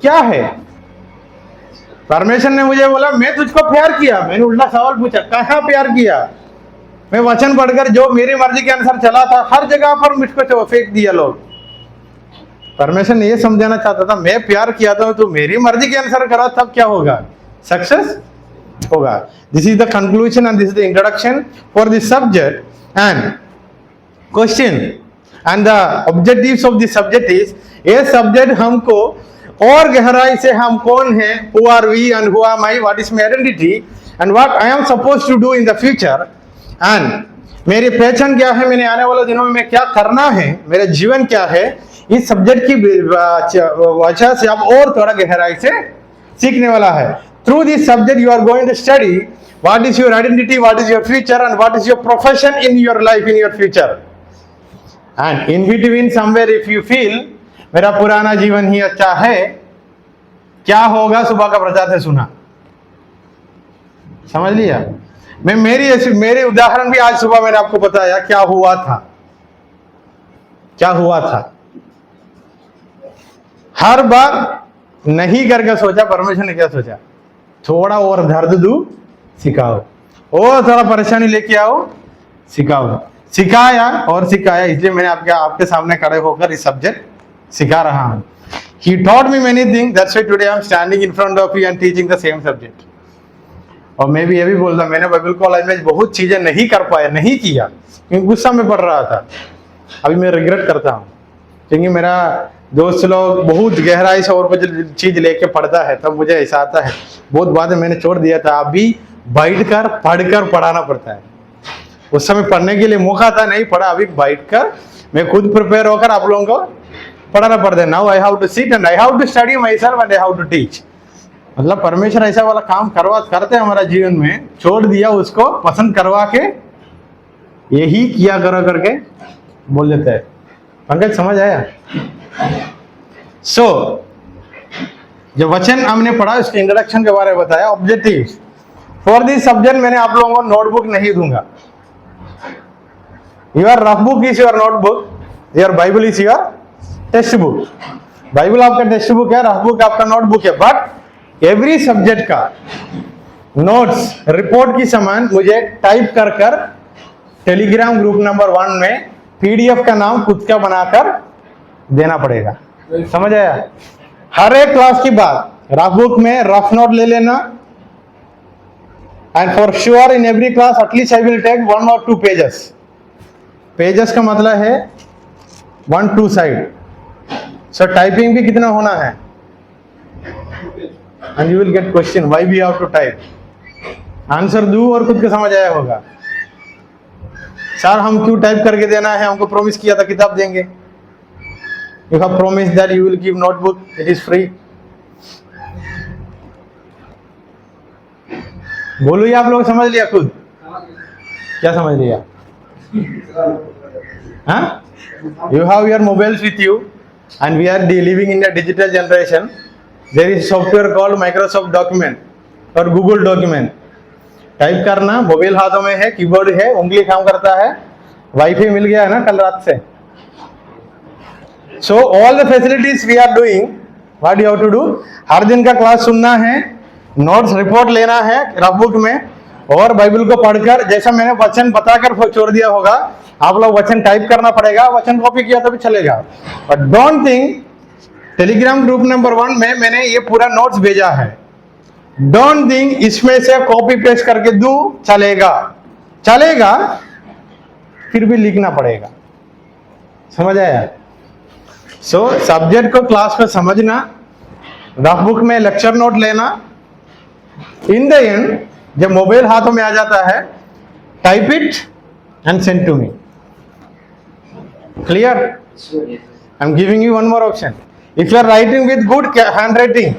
क्या है। परमेश्वर ने मुझे बोला मैं तुझको प्यार किया, मैंने उल्टा सवाल पूछा कहाँ प्यार किया। मैं वचन पढ़कर जो मेरी मर्जी के अनुसार चला था, हर जगह पर मुझको फेंक दिया लोग। परमेश्वर ने ये समझाना चाहता था, मैं प्यार किया था तो मेरी मर्जी के अनुसार करा, तब क्या होगा, सक्सेस होगा। This is the conclusion and this is the introduction for this subject and question and the objectives of this subject is, ये सब्जेक्ट हमको और गहराई से हम कौन हैं, who are we and who are my, what is my identity and what I am suppose to do in the future, एंड मेरी पहचान क्या है, मैंने आने वाले दिनों में मैं क्या करना है, मेरा जीवन क्या है, इस सब्जेक्ट की वजह से आप और थोड़ा गहराई से सीखने वाला है. Through this subject you are going to study what is your identity, what is your future and what is your profession in your life, in your future. And in between somewhere if you feel मेरा पुराना जीवन ही अच्छा है, क्या होगा, सुबह का प्रचार से सुना, समझ लिया. मैं मेरे उदाहरण भी आज सुबह मैंने आपको बताया क्या हुआ था, क्या हुआ था. हर बार नहीं करके सोचा, परमेश्वर ने क्या सोचा, थोड़ा और दर्द दू सिखाओ, और थोड़ा परेशानी लेके आओ सिखाओ. सिखाया और सिखाया, इसलिए मैंने आपके सामने खड़े होकर इस सब्जेक्ट सिखा रहा हूं. He taught me many things, that's why today I am standing in front of you and teaching the same subject. और मैं भी ये भी बोलता, मैंने बाइबल कॉलेज में बहुत चीजें नहीं कर पाया, नहीं किया, क्योंकि गुस्सा में पड़ रहा था. अभी मैं रिग्रेट करता हूँ, क्योंकि मेरा दोस्त लोग बहुत गहराई से और कुछ चीज लेके पढ़ता है, तब मुझे ऐसा आता है. बहुत बातें मैंने छोड़ दिया था, अभी बैठकर पढ़कर पढ़ाना पड़ता है. उस समय पढ़ने के लिए मौका था, नहीं पढ़ा, अभी बैठकर मैं खुद प्रिपेयर होकर आप लोगों को पढ़ाना पड़ता है. Now I have to sit and I have to study my self and I have to teach. मतलब परमेश्वर ऐसा वाला काम करते हैं हमारा जीवन में, छोड़ दिया उसको पसंद करवा के यही किया करो करके बोल देते हैं. पंकज समझ आया? सो जो वचन हमने पढ़ा उसके इंट्रोडक्शन के बारे में बताया. ऑब्जेक्टिव फॉर दिस सब्जेक्ट मैंने आप लोगों को नोटबुक नहीं दूंगा. Your rough book is your notebook, your Bible is your text book. Bible आपका टेक्स्ट बुक है, रफ बुक आपका नोटबुक है. बट एवरी सब्जेक्ट का नोट्स रिपोर्ट की समान मुझे टाइप कर कर टेलीग्राम ग्रुप नंबर 1 में पीडीएफ का नाम खुद का बनाकर देना पड़ेगा. समझ आया? हर एक क्लास की बात रफ बुक में रफ नोट ले लेना, and for sure in every class at least I will take 1 or 2 pages. Pages का मतलब है 1-2 साइड. सो टाइपिंग भी कितना होना है, and you will get question why we have to type. Answer दू और खुद के समझ आया होगा. सर हम क्यों टाइप करके देना है, हमको प्रॉमिस किया था किताब देंगे. You have promise that you will give notebook, it is free. बोलो, ये आप लोग समझ लिया खुद? क्या समझ लिया? हाँ, you have your mobiles with you and we are living in a digital generation. There is software called Microsoft Document और Google Document. टाइप करना, मोबाइल हाथों में है, कीबोर्ड है, उंगली काम करता है, वाईफाई मिल गया है ना कल रात से. So all the facilities we are doing, what you have to do? हर दिन का क्लास सुनना है, नोट्स रिपोर्ट लेना है रफ बुक में, और बाइबल को पढ़कर जैसा मैंने वचन बताकर छोड़ दिया होगा, आप लोग वचन टाइप करना पड़ेगा. वचन कॉपी किया तो भी चलेगा, but don't think Telegram group number 1 में मैंने ये पूरा नोट्स भेजा है. डोंट थिंक इसमें से कॉपी पेस्ट करके दू चलेगा. चलेगा, फिर भी लिखना पड़ेगा. समझ आया? सो सब्जेक्ट को क्लास में समझना, रफ बुक में लेक्चर नोट लेना, इन द एंड जब मोबाइल हाथों में आ जाता है, type it and send to me. Clear? I'm giving you one more option. If you are writing with good handwriting,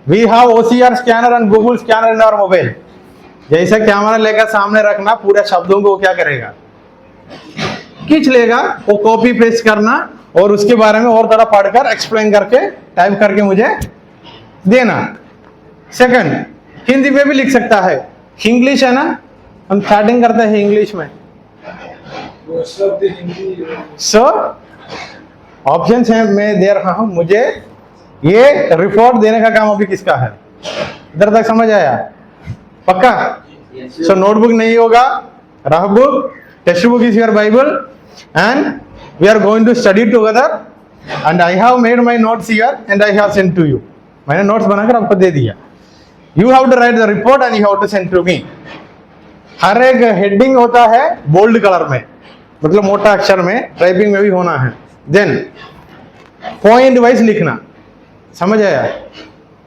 we have OCR scanner and Google scanner in our mobile. जैसे camera लेकर सामने रखना, पूरे शब्दों को क्या करेगा, खींच लेगा, वो कॉपी पेस्ट करना और उसके बारे में और थोड़ा पढ़कर एक्सप्लेन करके टाइप करके मुझे देना. सेकंड, हिंदी में भी लिख सकता है. इंग्लिश है ना, हम स्टार्टिंग करते हैं इंग्लिश में. सो ऑप्शंस हैं, मैं दे रहा हूं. मुझे ये रिपोर्ट देने का काम अभी किसका है? इधर तक समझ आया? पक्का? सो नोटबुक नहीं होगा, rough book, textbook is your Bible, and we are going to study together. And I have made my notes here and I have send to you. मैंने नोट्स बनाकर आपको दे दिया. You have to write the report and you have to send to me. हर एक heading होता है bold colour में, मतलब मोटा अक्षर में, टाइपिंग में भी होना है. देन पॉइंट वाइज लिखना. समझ आया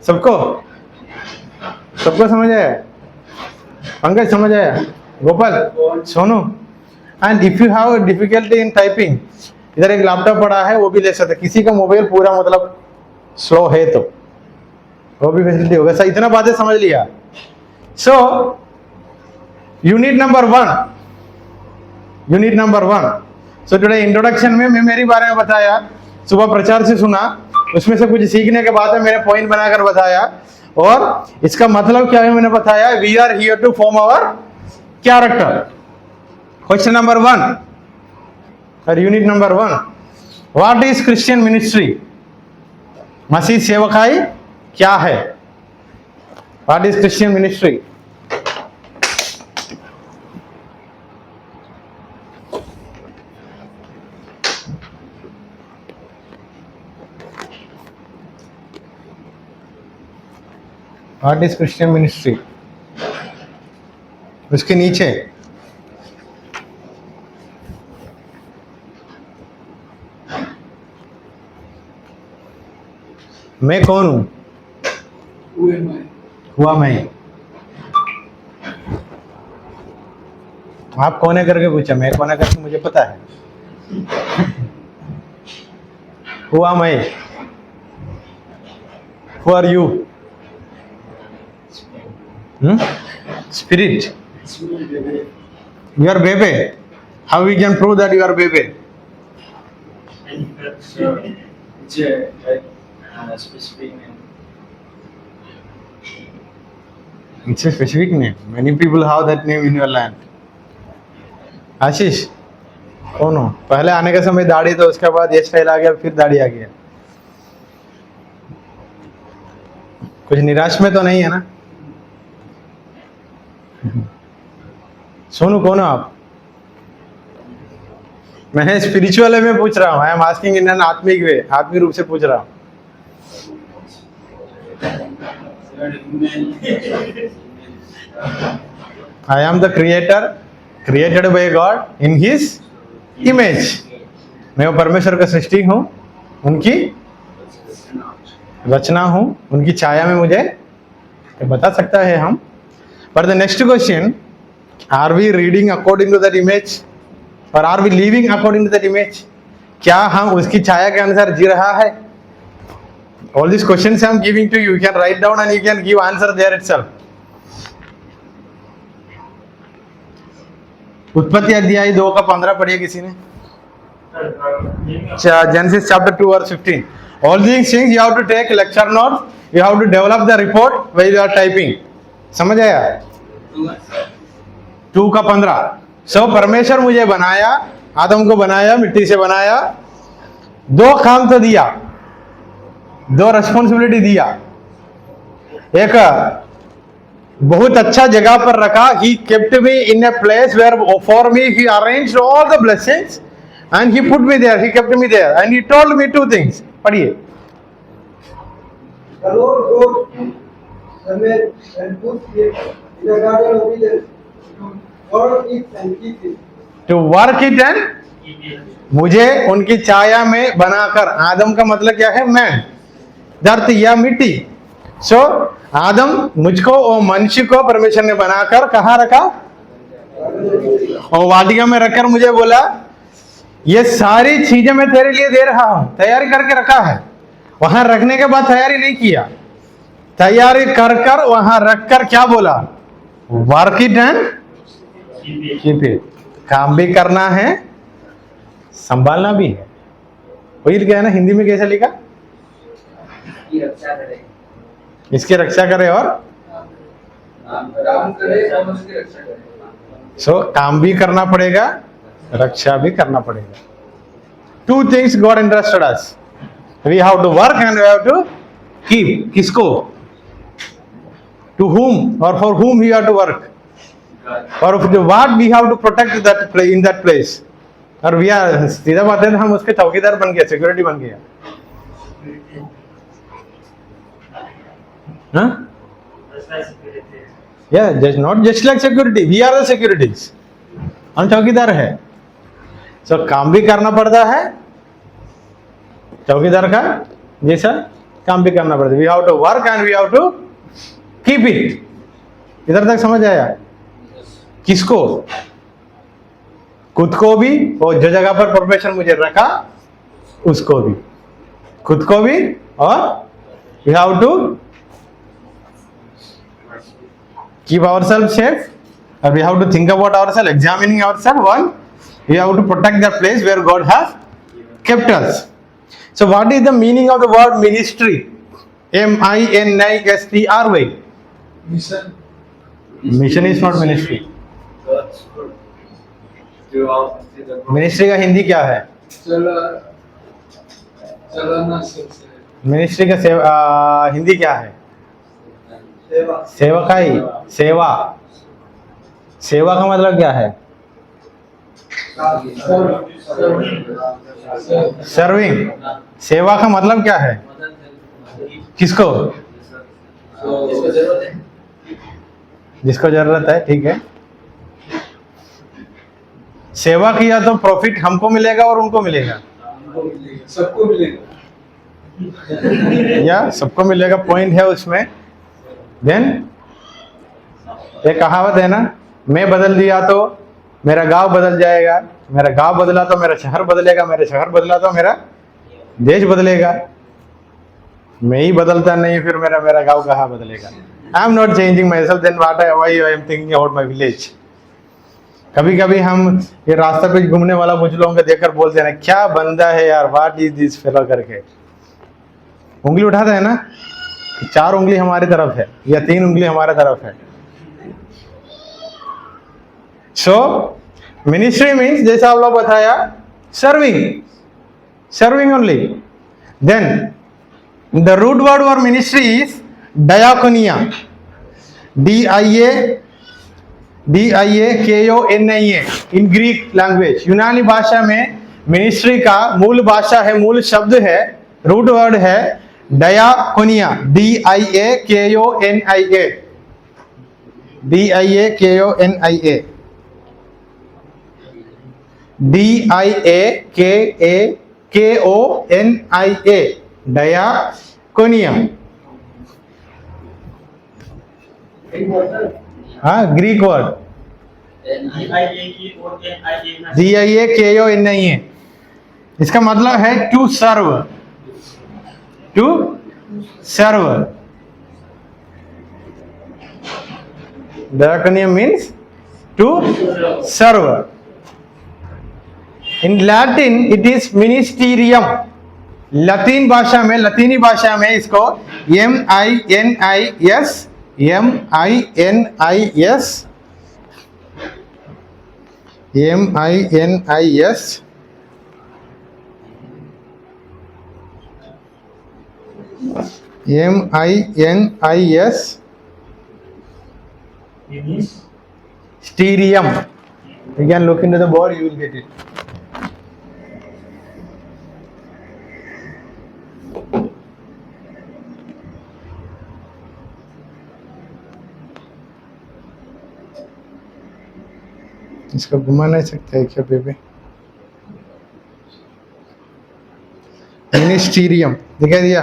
सबको? सबको समझ आया? पंकज समझ आया? Gopal, Sonu? And if you have difficulty in typing, इधर एक लैपटॉप पड़ा है, वो भी ले सकते। किसी का मोबाइल पूरा मतलब स्लो है तो वो भी फैसिलिटी होगा। सर इतना बातें समझ लिया। So unit number 1। So today introduction में मैं मेरी बारे में बताया, सुबह प्रचार से सुना, उसमें से कुछ सीखने के बाद में मैंने पॉइंट बनाकर बताया, और इसका मतलब क्या है मैंने बताया। We are here to form our character. Question number 1 और unit number 1, what is Christian ministry? मसीह सेवकाई क्या है? What is Christian ministry? What is Christian ministry? उसके नीचे मैं कौन हूं? हुआ मैं। आप कौन है करके पूछा, मैं कौन है करके मुझे पता है। हुआ मैं। Who are you? Spirit. You are baby. How we can prove that you are baby? It's a specific name. It's a specific name. Many people have that name in your land. आशीष कौन हो? पहले आने के समय दाढ़ी, तो उसके बाद ये स्टाइल आ गया, फिर दाढ़ी आ गया। कुछ निराश में तो नहीं है ना? सोनू कौन हो आप? मैं स्पिरिचुअल में पूछ रहा हूँ। I am asking in an आत्मिक वे, आत्मिक रूप से पूछ रहा हूँ। I am the creator, created by God in his image. मैं वो परमेश्वर का सृष्टि हूँ, उनकी रचना हूँ, उनकी छाया में मुझे बता सकता है हम। पर the next question, are we reading according to that image और are we living according to that image? क्या हम उसकी छाया के अनुसार जी रहा है? All this questions I am giving to you, can write down and you can give answer there itself. उत्पत्ति अध्याय 2 का 15 पढ़िए किसी ने? Genesis chapter 2 verse 15. All these things you have to take lecture notes, you have to develop the report while you are typing. समझ आया? 2 का 15। सो परमेश्वर मुझे बनाया, आदम को बनाया, मिट्टी से बनाया, 2 काम तो दिया, 2 रिस्पॉन्सिबिलिटी दिया। एक बहुत अच्छा जगह पर रखा। He kept me in a place where for me he arranged all the blessings and he put me there, he kept me there and he told me 2 things. पढ़िए। The Lord God the man and put him in the garden of Eden to work it and keep it. To work it and मुझे उनकी छाया में बनाकर। आदम का मतलब क्या है? मैन, धरती या मिट्टी। सो आदम, मुझको और मनुष्य को परमेश्वर ने बनाकर कहाँ रखा? और वाटिका में रखकर मुझे बोला, ये सारी चीजें मैं तेरे लिए दे रहा हूं, तैयारी करके रखा है। वहां रखने के बाद तैयारी नहीं किया, तैयारी कर कर वहां रखकर क्या बोला? Work it and keep it. काम भी करना है, संभालना भी है। वही क्या है ना, हिंदी में कैसे लिखा? की रक्षा करे, इसकी रक्षा करे और राम करे और उसकी रक्षा करे। सो काम भी करना पड़ेगा, रक्षा भी करना पड़ेगा। 2 things God entrusted us. We have to work and we have to keep. किसको? To whom or for whom we have to work? और what we have to protect that place, in that place. और we are, सीधा बात है, हम उसके चौकीदार बन गए, सिक्योरिटी बन गया। हाँ? Yeah, just not just like security. We are the securities. हम चौकीदार है। सो काम भी करना पड़ता है चौकीदार का जैसा, काम भी करना पड़ता है. We have to work and we have to keep it. इधर तक समझ आया? किसको? खुद को भी, और जो जगह पर प्रोफेशन मुझे रखा उसको भी, खुद को भी, और we have to keep ourselves safe, and we have to think about ourselves, examining ourselves. One, we have to protect the place where God has kept us. So what is the meaning of the word ministry? M-I-N-I-S-T-R-Y. Mission. Mission is not ministry. God's word. Throughout the world. Ministry का हिंदी क्या है? चलाना सिलसिले. Ministry का हिंदी क्या है? सेवा. सेवकाई. सेवा. सेवा का मतलब क्या है? सर्विंग. सेवा का मतलब क्या है? किसको? जिसको जरूरत है. ठीक है. सेवा किया तो प्रॉफिट हमको मिलेगा और उनको मिलेगा, सबको मिलेगा. या सबको मिलेगा. पॉइंट है उसमें. देन एक कहावत है ना, मैं बदल दिया तो मेरा गांव बदल जाएगा, मेरा गांव बदला तो मेरा शहर बदलेगा, मेरा शहर बदला तो मेरा देश बदलेगा. मैं ही बदलता नहीं, फिर मेरा गांव कहाँ बदलेगा? I am not changing my self, then what I am thinking about my village. कभी कभी हम ये रास्ते पे घूमने वाला मुझ लोगों को देखकर बोलते हैं ना, क्या बंदा है यार, व्हाट इज दिस फेलो करके. उंगली उठाते हैं ना, 4 उंगली हमारी तरफ है या 3 उंगली हमारे तरफ है. सो मिनिस्ट्री मीन्स, जैसा आप लोग बताया, serving only. Then the root word for ministry is diakonia. DIAKONIA in Greek language. यूनानी भाषा में मिनिस्ट्री का मूल भाषा है, मूल शब्द है, रूट वर्ड है डायाकोनिया. DIAKONIA. DIAKONIA. डायाकोनिया. हाँ, ग्रीक वर्ड. DIAKONIA. इसका मतलब है to serve. To serve. Diaconia means to serve. In Latin it is ministerium. लतीनी भाषा में इसको Mysterium. You can look into the board, you will get it. इसको घुमा नहीं सकते है क्या बेबी? मिनिस्टीरियम दिखाई दिया?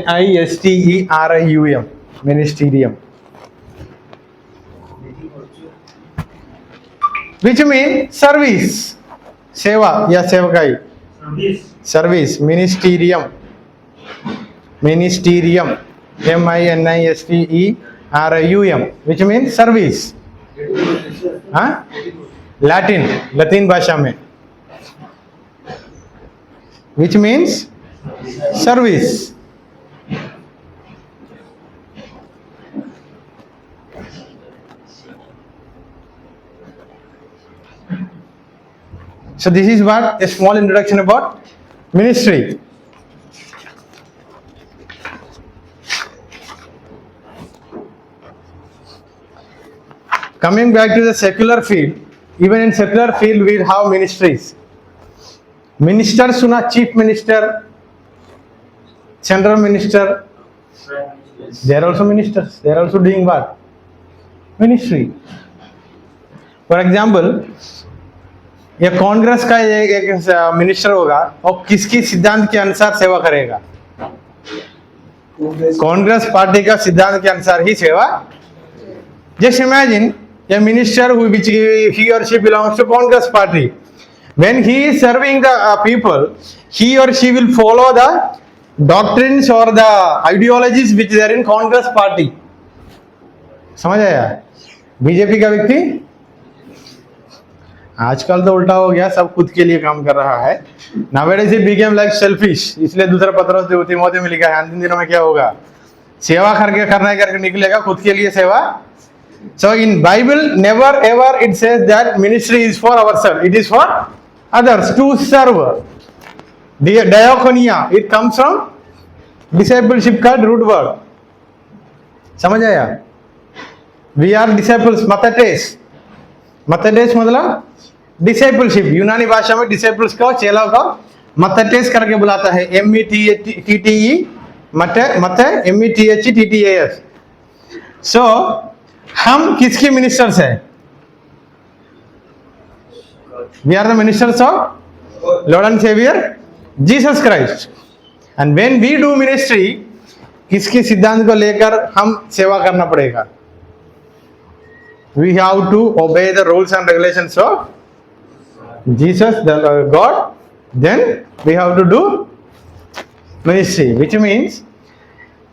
MINISTERIUM. मिनिस्टीरियम. Which means service. सेवा या सेवकाई. Service. मिनिस्टीरियम. MINISTERIUM. Which means service. हाँ, लतीन भाषा में, which means service. So this is what a small introduction about ministry. Coming back to the secular field, even in secular field we have ministries. Minister सुना, chief minister, general minister, they are also ministers. They are also doing what? Ministry. For example, या कांग्रेस का एक minister होगा और किसकी सिद्धांत के अनुसार सेवा करेगा? कांग्रेस पार्टी का सिद्धांत के अनुसार ही सेवा। Just imagine a minister which he or she belongs to Congress party. When he is serving the people, he or she will follow the doctrines or the ideologies which they are in Congress party. समझ आया? BJP का व्यक्ति आजकल तो उल्टा हो गया, सब खुद के लिए काम कर रहा है। Nowadays it became like selfish, इसलिए दूसरा पत्र तीमोथेयुस में लिखा है अंतिम दिनों में क्या होगा? सेवा करके निकलेगा, खुद के लिए सेवा। So in Bible never ever it says that ministry is for ourselves, it is for others to serve. Diakonia, it comes from discipleship का root word, समझ आया? We are disciples, mathetes मतलब डिसाइपलशिप। यूनानी भाषा में डिसाइपल्स को, चेला को mathetes करके बुलाता है, METTE मथे METHETTAS। सो हम किसके मिनिस्टर्स हैं? We are the ministers of lord and saviour Jesus Christ. And when we do ministry, किसके सिद्धांत को लेकर हम सेवा करना पड़ेगा? We have to obey the rules and regulations of Jesus the God, then we have to do ministry, which means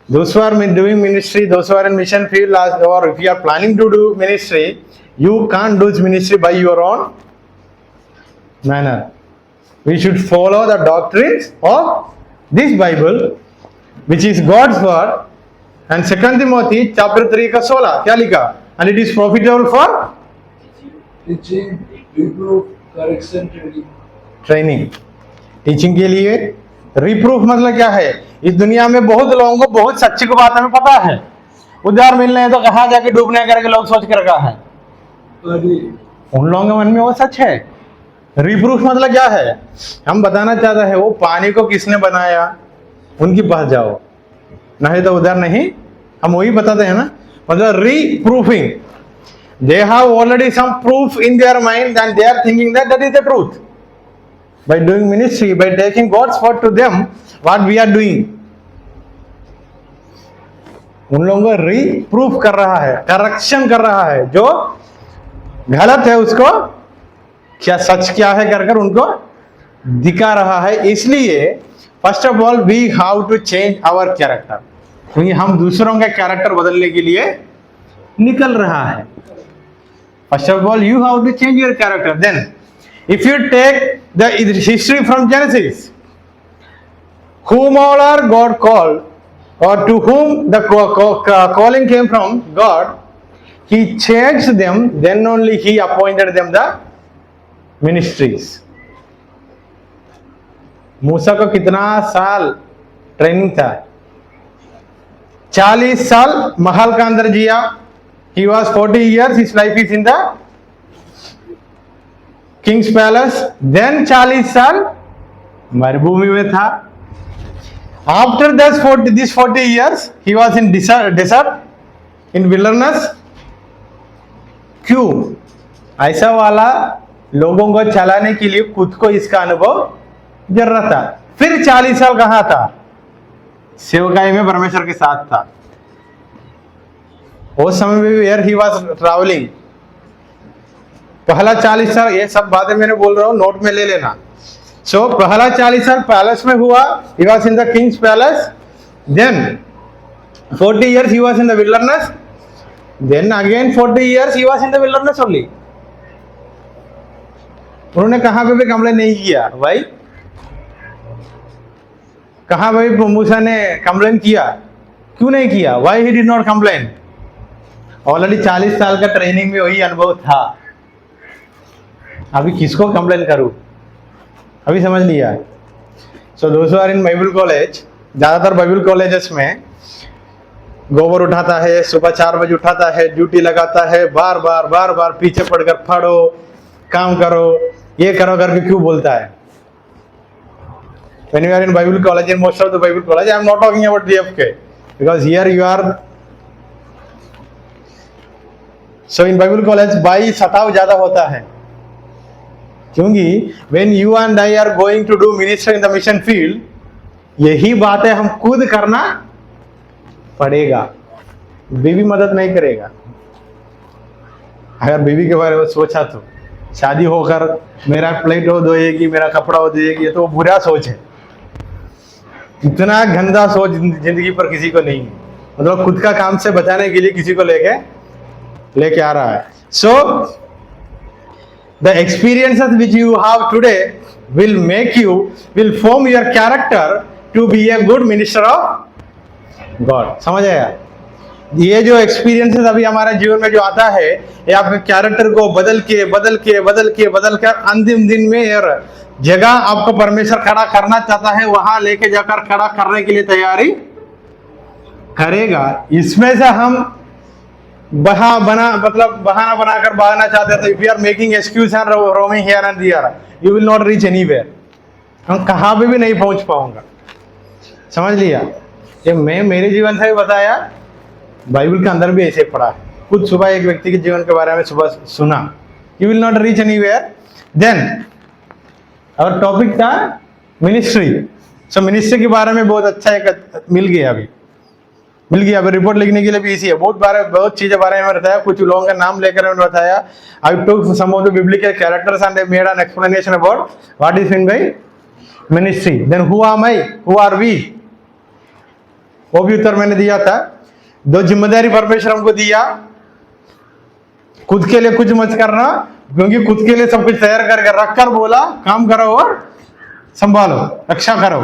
those who are doing ministry, those who are in mission field, or if you are planning to do ministry, you can't do ministry by your own manner. We should follow the doctrines of this Bible, which is God's word. And 2 Timothy chapter 3 का 16 क्या लिखा? And it is profitable for teaching, reproof, correction, training. Teaching के लिए। Reproof मतलब क्या है? इस दुनिया में बहुत लोगों को बहुत सच्ची को बात हमें पता है, उद्धार मिलने है तो कहाँ जाके डूबने करके लोग सोच के रखा है, उन लोगों के मन में वो सच है। रिप्रूफ मतलब क्या है? हम बताना चाहते हैं वो पानी को किसने बनाया, उनके पास जाओ, नहीं तो उधर नहीं। हम वही बताते हैं ना, मतलब reproofing. They have already some proof in their mind and they are thinking that that is the truth. By doing ministry, by taking God's word to them, what we are doing, उन लोगों को रीप्रूफ कर रहा है, correction कर रहा है, जो गलत है उसको क्या सच क्या है कर उनको दिखा रहा है। इसलिए first of all we have to change our character, क्योंकि हम दूसरों का कैरेक्टर बदलने के लिए निकल रहा है। First of all you have to change your character. Then if you take the history from Genesis, whom all are God called, or to whom the calling came from God, he changed them, then only he appointed them the ministries. मूसा को कितना साल training था? 40 साल महल का अंदर जिया। He was 40 years, his life is in the king's palace. Then 40 साल मरुभूमि में था। After this 40 years he was in desert in wilderness। क्यों? ऐसा वाला लोगों को चलाने के लिए खुद को इसका अनुभव जरूरत था। फिर 40 साल कहाँ था? सेवकाई में परमेश्वर के साथ था। उस समय में वेयर ही वाज ट्रैवलिंग। पहला 40 साल, ये सब बातें मैंने बोल रहा हूँ, नोट में ले लेना। सो पहला 40 साल पैलेस में हुआ, he was in the king's palace. Then 40 years he was in the wilderness. Then again 40 years he was in the wilderness only. उन्होंने कहाँ पे भी कंप्लेन नहीं किया भाई? कहाँ भाई मूसा ने कंप्लेन किया? क्यों नहीं किया? Why he did not complain? Already 40 साल का ट्रेनिंग में वही अनुभव था। अभी किसको कंप्लेन करूं? अभी समझ लिया। सो दोस्तों आर इन बाइबल कॉलेज, ज़्यादातर बाइबल कॉलेजेस में गोबर उठाता है, सुबह 4 बजे उठाता है, ड्यूटी लगाता है, बार बार पीछे पड़कर पढ़ो, काम करो, ये करो करके क्यों बोलता है? When you are in Bible college, in most of the Bible college, I am not talking about DFK, because here you are. So in Bible college, भाई सताव ज़्यादा होता है। क्योंकि when you and I are going to do ministry in the mission field, यही बातें हम खुद करना पड़ेगा, बीवी मदद नहीं करेगा। अगर बीवी के बारे में सोचा तो शादी होकर मेरा प्लेट वो धोएगी, मेरा कपड़ा वो धोएगी, ये तो बुरा सोच है। इतना गंदा सोच जिंदगी पर किसी को नहीं है, मतलब खुद का काम से बचाने के लिए किसी को लेके आ रहा है। So the experiences which you have today will form your character to be a good minister of God। समझ आया? ये जो एक्सपीरियंसेस अभी हमारे जीवन में जो आता है, ये आपके कैरेक्टर को बदल के अंतिम दिन में यार जगह आपको परमेश्वर खड़ा करना चाहता है, वहां लेके जाकर खड़ा करने के लिए तैयारी करेगा। इसमें से हम बहाना बनाकर भागना चाहते हैं, तो if you are making excuse and roaming here and there, you will not reach anywhere. हम कहां पे भी नहीं पहुंच पाऊंगा। समझ लिया? ये मैं मेरे जीवन से भी बताया, बाइबल के अंदर भी ऐसे पढ़ा है। कुछ सुबह एक व्यक्ति के जीवन के बारे में सुबह सुना, you will not reach anywhere. Then और टॉपिक था मिनिस्ट्री। सो मिनिस्ट्री के बारे में बहुत अच्छा एक मिल गया अभी रिपोर्ट लिखने के लिए भी इसी है। बहुत चीजें बारे में बताया, कुछ लोगों का नाम लेकर मैंने बताया। I took some of the biblical characters and made an explanation about what is mean by ministry. Then who am I, who are we, वो भी उत्तर मैंने दिया था। 2 जिम्मेदारी परमेश्वर हमको दिया, खुद के लिए कुछ मत करना, क्योंकि खुद के लिए सब कुछ तैयार करके रखकर बोला काम करो और संभालो, रक्षा करो।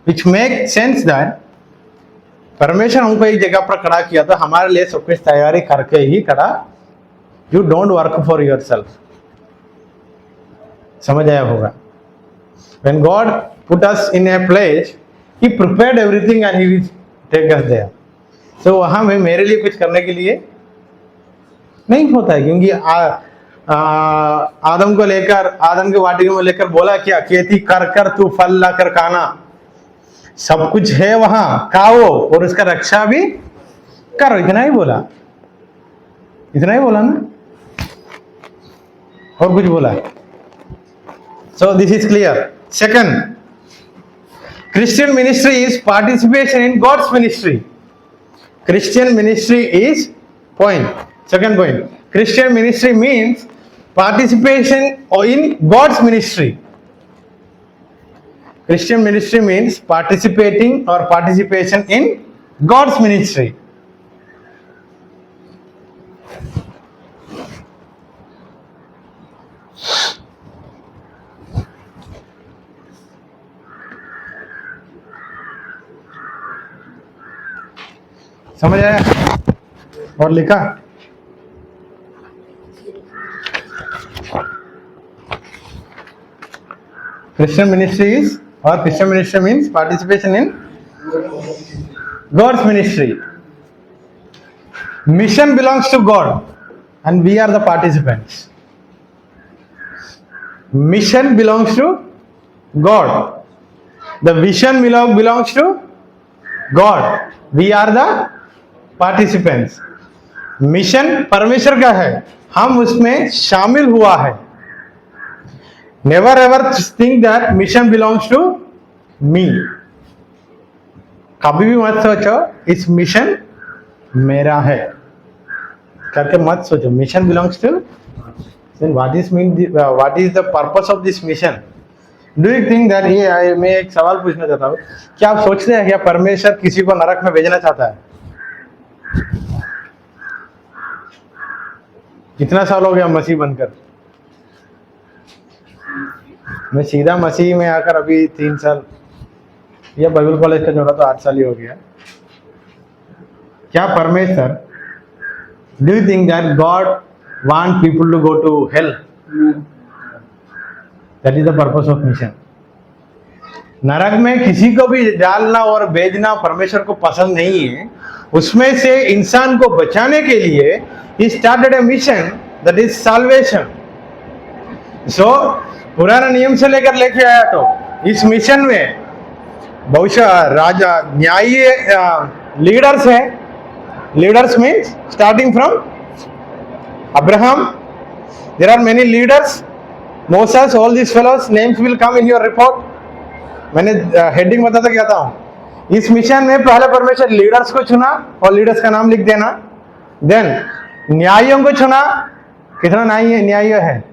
विच मेक सेंस दैट परमेश्वर हमको एक जगह पर खड़ा किया, तो हमारे लिए सब कुछ तैयारी करके ही खड़ा। You don't work for your self. समझ आया होगा? When God put us in a place, He prepared everything and He will take us there. So वहां में मेरे लिए कुछ करने के लिए नहीं होता है, क्योंकि आदम के वाटिका में लेकर बोला क्या, खेती कर कर तू फल ला कर खाना, सब कुछ है वहां, खाओ और उसका रक्षा भी करो। इतना ही बोला ना, और कुछ बोला? So this is clear. Second, Christian ministry is participation in God's ministry. Christian ministry is second point. Christian ministry means participation in God's ministry. Christian ministry means participating or participation in God's ministry. समझ आया? और लिखा? Christian ministry means participation in God's ministry. Mission belongs to God and we are the participants. Mission belongs to God. The vision belongs to God. We are the participants. Mission परमेश्वर का है, हम उसमें शामिल हुआ है। Never ever think that mission belongs to me. कभी भी मत सोचो इस मिशन मेरा है करके मत सोचो। Mission belongs to, what is the purpose of this mission? Do you think that मैं एक सवाल पूछना चाहता हूँ, क्या आप सोचते हैं क्या परमेश्वर किसी को नरक में भेजना चाहता है? कितना साल हो गया मसीह बनकर? मैं सीधा मसीह में आकर अभी 3 साल, या बाइबल कॉलेज का जोड़ा तो 8 साल ही हो गया। क्या परमेश्वर, do you think that God want people to go to hell? That is the purpose of mission. नरक में किसी को भी डालना और भेजना परमेश्वर को पसंद नहीं है। उसमें से इंसान को बचाने के लिए he started a mission that is salvation. So पुराना नियम से लेके आया, तो इस मिशन में बहुत राजा न्यायी लीडर्स हैं। Leaders means starting from Abraham, there are many leaders Moses, all these fellows names will come in your report. मैंने हेडिंग बताता क्या था, इस मिशन में पहले परमेश्वर लीडर्स को चुना और लीडर्स का नाम लिख देना। देन न्यायियों को चुना, कितना न्यायी है,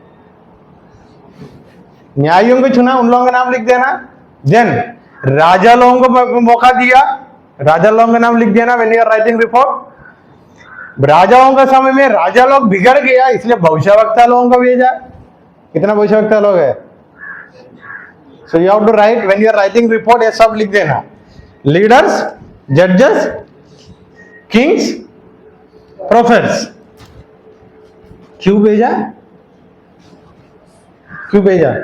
न्यायियों को चुना, उन लोगों का नाम लिख देना। देन राजा लोगों को मौका दिया, राजा लोगों का नाम लिख देना when you are writing report. राजाओं का समय में राजा लोग बिगड़ गया, इसलिए भविष्यवक्ता लोगों को भेजा। कितना भविष्यवक्ता लोग है? So you have to write when you are writing report, ये सब लिख देना, लीडर्स, जजेस, किंग्स, प्रोफेट्स। क्यों भेजा? क्यों भेजा?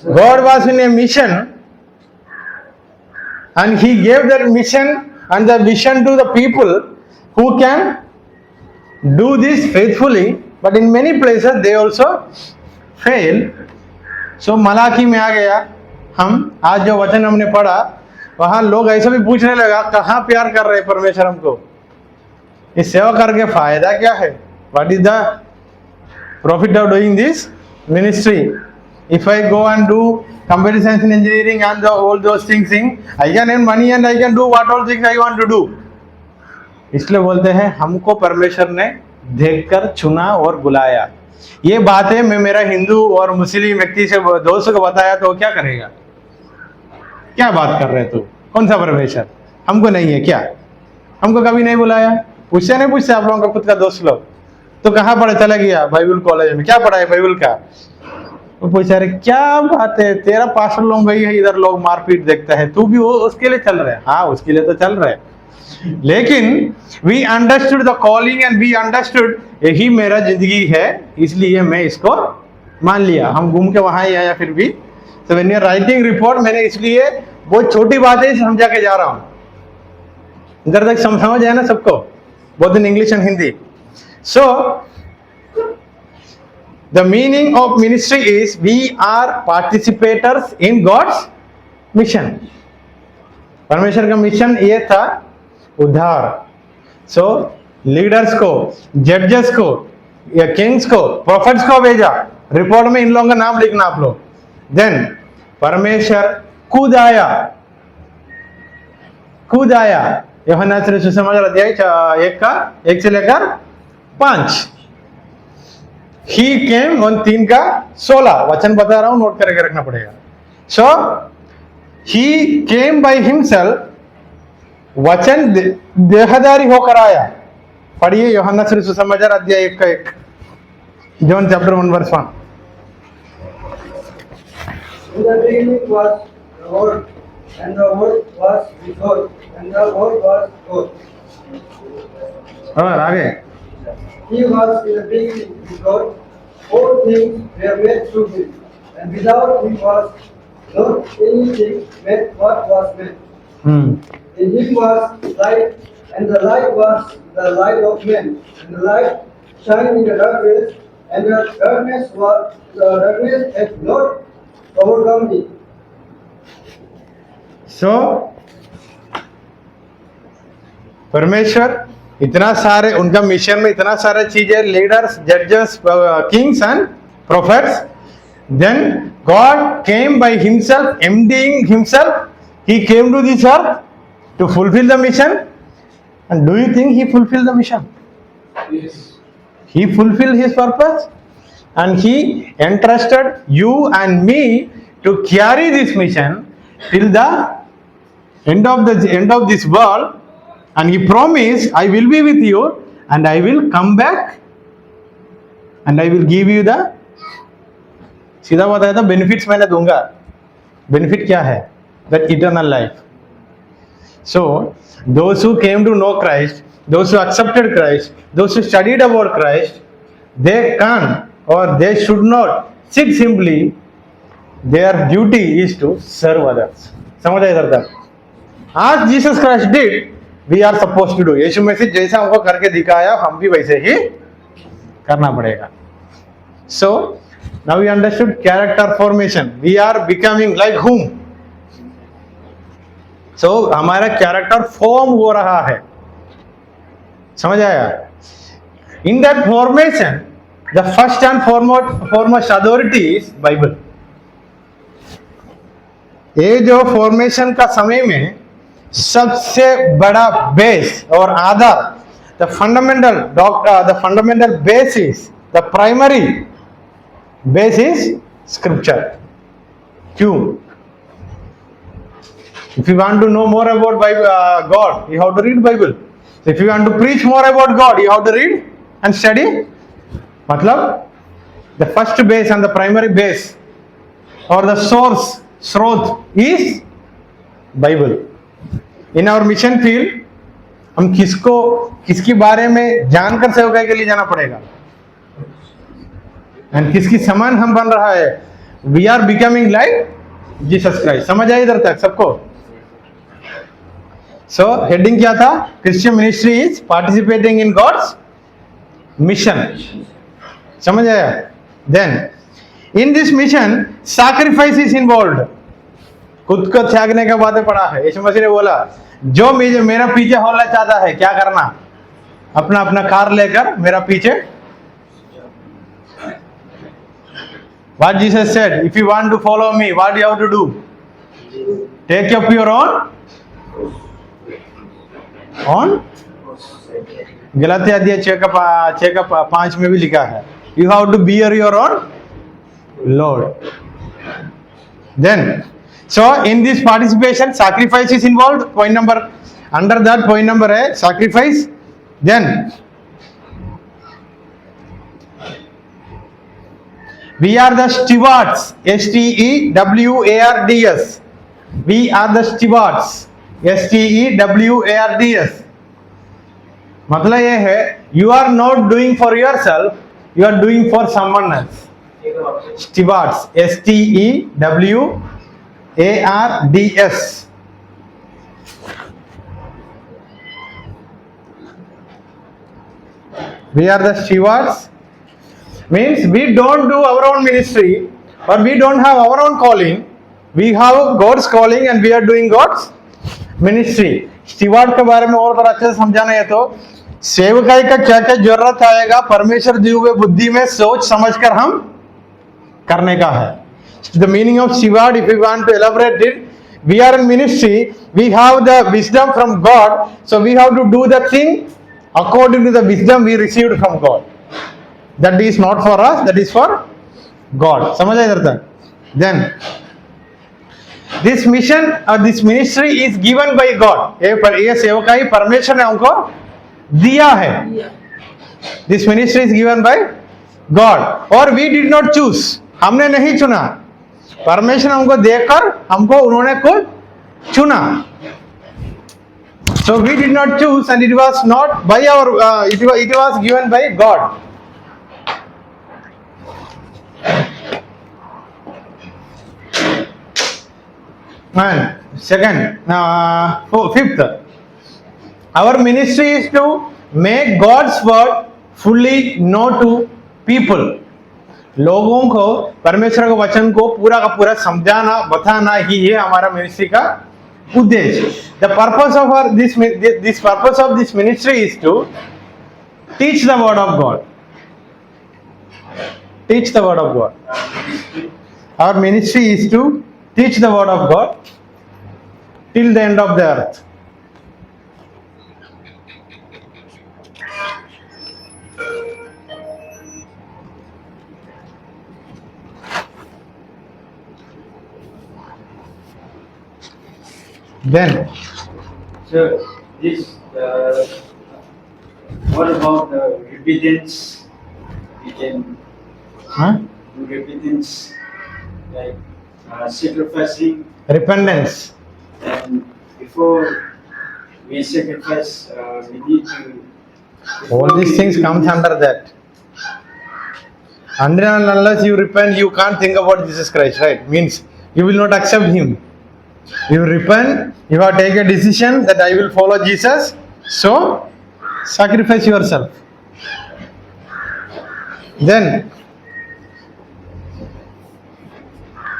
God was in a mission and he gave that mission and the vision to the people who can do this faithfully, but in many places they also fail. So Malachi में आ गया, हम आज जो वचन हमने पढ़ा वहां लोग ऐसा भी पूछने लगा, कहाँ प्यार कर रहे परमेश्वर हमको, इस सेवा करके फायदा क्या है? What is the profit of doing this ministry? If I go and do computer science and engineering and all those things, I can earn money and I can do what all things I want to do. इसलिए बोलते हैं हमको परमेश्वर ने देखकर चुना और बुलाया। ये बातें मैं मेरा हिंदू और मुस्लिम व्यक्ति से दोस्त को बताया तो क्या करेगा? क्या बात कर रहे तू? कौन सा परमेश्वर? हमको नहीं है क्या? हमको कभी नहीं बुलाया? पूछते नहीं पूछते आप लोगों का खुद का दोस्त लोग? तो कहाँ पढ़े? चला गया बाइबल कॉलेज में, क्या पढ़ा है बाइबल का? वो पूछा रहे क्या बात है, तेरा पास्टर लोग गई है, इधर लोग मारपीट देखता है, तू भी वो उसके लिए चल रहा है? हाँ, उसके लिए तो चल रहा है, लेकिन we understood the calling and we understood यही मेरा जिंदगी है, इसलिए मैं इसको मान लिया। हम घूम के वहां ही आया फिर भी। तो when you are writing report, मैंने इसलिए बहुत छोटी बातें समझा के जा रहा हूं, इधर तक समझ आया ना सबको, both in English and Hindi. So the meaning of ministry is we are participators in God's mission. परमेश्वर का मिशन ये था उद्धार। सो लीडर्स को, जजेस को, या किंग्स को, प्रोफेट्स को भेजा, रिपोर्ट में इन लोगों का नाम लिखना आप लोग। देन परमेश्वर खुद आया, खुद आया। यूहन्ना से सुसमाचार अध्याय 1 से लेकर 5। He came on 3 का 16 वचन बता रहा हूं, नोट करके रखना पड़ेगा। So he came by himself, वचन देहधारी होकर आया। पढ़िए यूहन्ना से सुसमाचार अध्याय 1 का 1, John chapter 1 verse 1। In the beginning was the Word, and the Word was with God, and the Word was God. और आगे, He was in the beginning with God. All things were made through him, and without him was not anything made what was made. In him was light, and the light was the light of men. And the light shined in the darkness, and the darkness had not overcome it. So परमेश्वर इतना सारे, उनका mission में इतना सारे चीजें, leaders, जजेस, kings and prophets. Then God came by himself, emptying himself, he came to this earth to fulfil the mission. And do you think he fulfil the mission? Yes. He fulfilled his purpose and he entrusted you and me to carry this mission till the end of this world. And he promised, I will be with you and I will come back and I will give you the, सीधा बताया था, benefits मैंने दूंगा। Benefit क्या है? That eternal life. So those who came to know Christ, those who accepted Christ, those who studied about Christ, they can or they should not sit simply. Their duty is to serve others. समझ आया इधर तक? As Jesus Christ did, we are supposed to do. यीशु मसीह जैसा हमको करके दिखाया, हम भी वैसे ही करना पड़ेगा। So now we understood character formation. We are becoming like whom? So हमारा कैरेक्टर फॉर्म हो रहा है, समझ आया? In that formation, The first and foremost authority is Bible. ये जो फॉर्मेशन का समय में सबसे बड़ा बेस और आधार, the fundamental base is, the primary base is scripture. क्यों? If you want to know more about God, you have to read Bible. If you want to preach more about God, you have to read and study. मतलब the first base and the primary base or the source, स्रोत is Bible. In our mission field, हम किसके बारे में जानकर सेवकाई के लिए जाना पड़ेगा, एंड किसकी समान हम बन रहा है. We are becoming like Jesus Christ. समझ आया इधर तक सबको? सो हेडिंग क्या था? Christian ministry is participating in God's mission. समझ आया? Then in this mission sacrifice is involved. खुद को त्यागने का बातें पढ़ा है. यीशु मसीह ने बोला, जो मेरा पीछे होना चाहता है क्या करना? अपना अपना कार लेकर मेरा पीछे. What Jesus said, if you want to follow me, what do you have to do? Take up your own Galatia अध्याय 6:5 में भी लिखा है, you have to bear your own load. Then, so in this participation, sacrifice is involved. Point number, under that point number है sacrifice. Then we are the stewards, stewards. We are the stewards, stewards. मतलब ये है, you are not doing for yourself, you are doing for someone else. Stewards, stewards. We are the stewards. Means we don't do our own ministry, or we don't have our own calling. We have God's calling and we are doing God's ministry. Steward के बारे में और थोड़ा अच्छे से समझाना है तो सेवकाई का क्या क्या जरूरत आएगा परमेश्वर दिए हुए बुद्धि में सोच समझकर हम करने का है. The meaning of steward, if we want to elaborate it, we are in ministry, we have the wisdom from God, so we have to do the thing according to the wisdom we received from God. That is not for us, that is for God. समझ आया इधर तक? Then this mission or this ministry is given by God. ये सेवकाई परमेश्वर ने हमको दिया है. This ministry is given by God, or we did not choose. हमने नहीं चुना, परमेश्वर हमको देकर हमको उन्होंने खुद चुना. So we did not choose, and it was not by our. It was given by God. And second, fifth, our ministry is to make God's word fully known to people. लोगों को परमेश्वर के वचन को पूरा का पूरा समझाना बताना ही है हमारा मिनिस्ट्री का उद्देश्य. The purpose of this ministry is to teach the word of God. Teach the word of God. Our ministry is to teach the word of God till the end of the earth. Then, So this, what about repentance? We can do repentance, like sacrificing. repentance. And before we sacrifice, we need to. All these things comes under that. Unless you repent, you can't think about Jesus Christ, right? Means you will not accept Him. You repent, you have taken a decision that I will follow Jesus, so sacrifice yourself. Then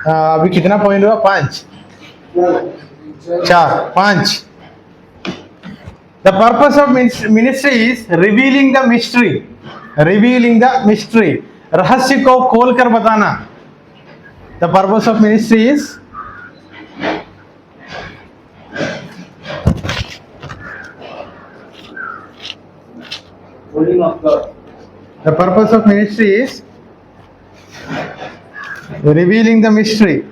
अभी कितना point हुआ? 5 5. The purpose of ministry is revealing the mystery. Revealing the mystery, रहस्य को खोलकर बताना. The purpose of ministry is Holding of God. the purpose of ministry is revealing the mystery.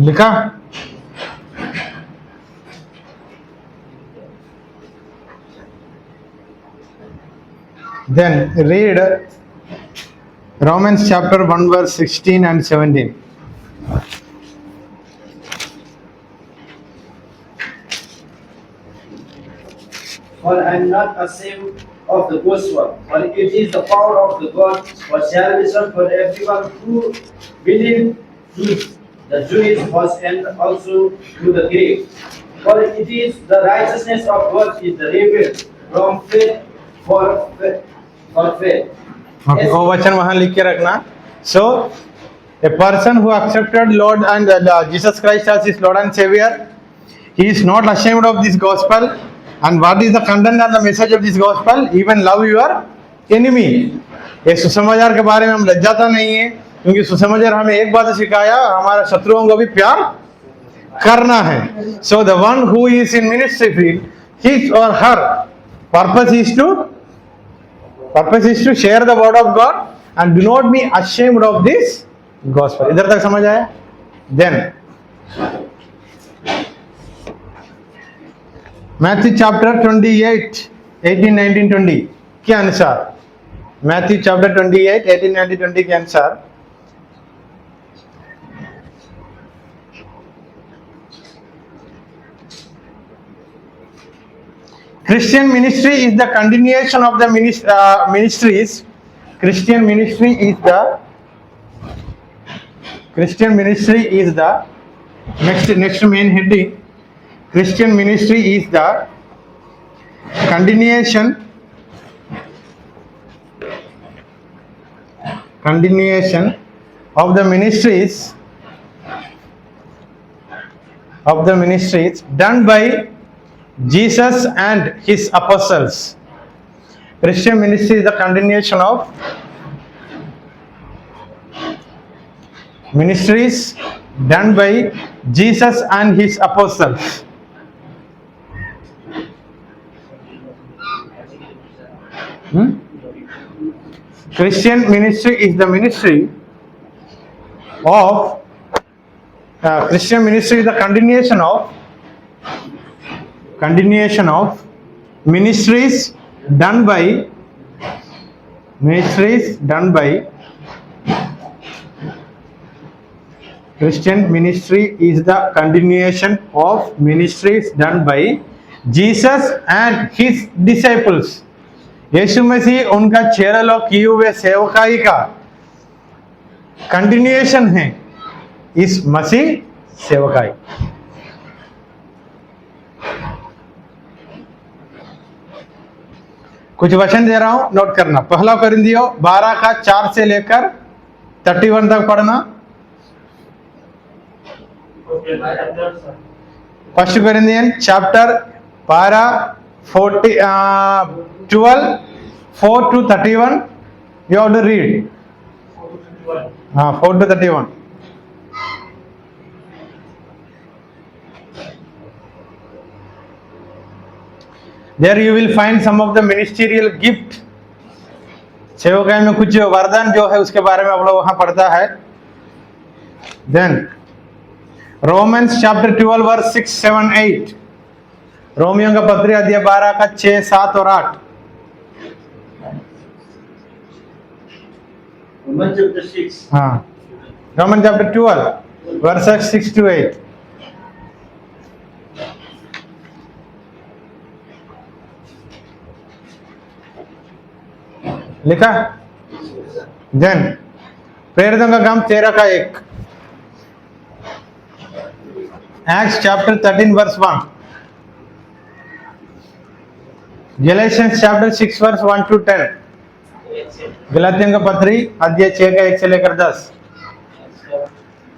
लिखा. Then read Romans chapter 1 verse 16 and 17. For I am not ashamed of the gospel, for it is the power of the God for salvation for everyone who believes, to the Jewish first and also to the Greek. For it is the righteousness of God is the revealed from faith for faith. Okay, वो वचन वहां लिख के रखना. So a person who accepted Lord and Jesus Christ as his Lord and Savior, he is not ashamed of this gospel. And what is the content and the message of this gospel? Even love your enemy. ये सुसमाचार के बारे में हम लज्जाता नहीं है, क्योंकि सुसमाचार हमें एक बात सिखाया, हमारे शत्रुओं को भी प्यार करना है. So the one who is in ministry field, his or her purpose is to share the word of God and do not be ashamed of this gospel. इधर तक समझ आया? Then Matthew chapter 28, 18, 19, 20 के अनुसार, Matthew chapter 28, 18, 19, 20 के अनुसार Christian ministry is the continuation of the ministries. Christian ministry is the next main heading. Christian ministry is the continuation of the ministries done by Jesus and his apostles. Christian ministry is the continuation of ministries done by Jesus and his apostles. Christian ministry is the ministry of Christian ministry is the continuation of ministries done by Christian ministry is the continuation of ministries done by Jesus and his disciples. यीशु मसीह उनका चेहरा किए हुए सेवकाई का continuation है इस मसीह सेवकाई. कुछ वचन दे रहा हूं, नोट करना. पहला कोरिन्थियों 12 का 4 से लेकर 31 तक पढ़ना. First Corinthian chapter 12 12 4 to 31 you have to read. 4 to 31. There you will find some of the ministerial gift. सेवकाई में कुछ वरदान जो है उसके बारे में आप लोग वहां पढ़ता है. Then Romans chapter 12 verse 6, 7, 8. रोमियों का पत्री अध्याय 12 का 6, 7 और 8. Romans chapter 6. हाँ, Romans chapter 12 verses 6 to 8. लिखा? देन प्रेरितों का काम 13 का 1, Acts chapter 13 verse 1, Galatians chapter 6 verse 1 to 10, गलातियों का पत्री अध्याय 6 का 1 से लेकर 10,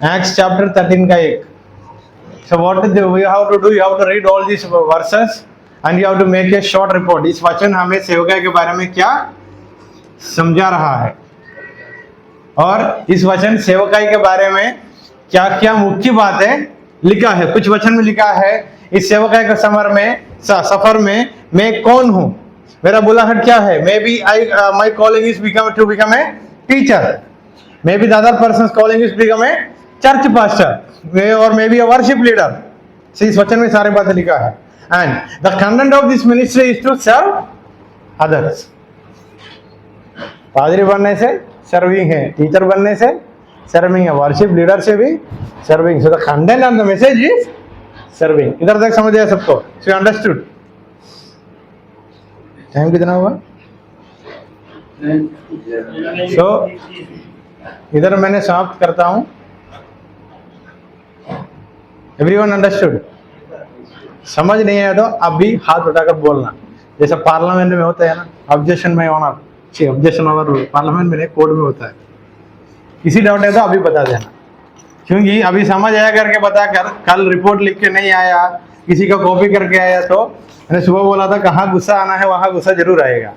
एक्ट्स चैप्टर 13 का 1. So what we have to do? You have to read all these verses and you have to make a short report. इस वचन हमें सेवकाई के बारे में क्या समझा रहा है और इस वचन सेवकाई के बारे में क्या क्या मुख्य बातें लिखा है. कुछ वचन में लिखा है इस सेवकाई के सफर में मैं कौन हूं, मेरा बुलाहट क्या है. Maybe my calling is to become a teacher, maybe the other person calling is become a church pastor और maybe a worship leader. इस वचन में सारे बातें लिखा है. And the content of this ministry is to serve others. पादरी बनने से सर्विंग है, टीचर बनने से सर्विंग है, वर्शिप लीडर से भी serving. So the content of the message is serving. इधर तक समझ आया सबको? So understood? टाइम कितना हुआ? सो इधर मैंने समाप्त करता हूं. Everyone understood? समझ नहीं आया तो अभी हाथ उठाकर बोलना, जैसा पार्लियामेंट में होता है ना, ऑब्जेक्शन में ऑनर, ऑब्जेक्शन ऑनर पार्लियामेंट में कोर्ट में होता है. किसी डाउट है तो अभी बता देना, क्योंकि अभी समझ आया करके बता कर कल रिपोर्ट लिख के नहीं आया, किसी का कॉपी करके आया तो मैंने सुबह बोला था कहाँ गुस्सा आना है वहां गुस्सा जरूर आएगा.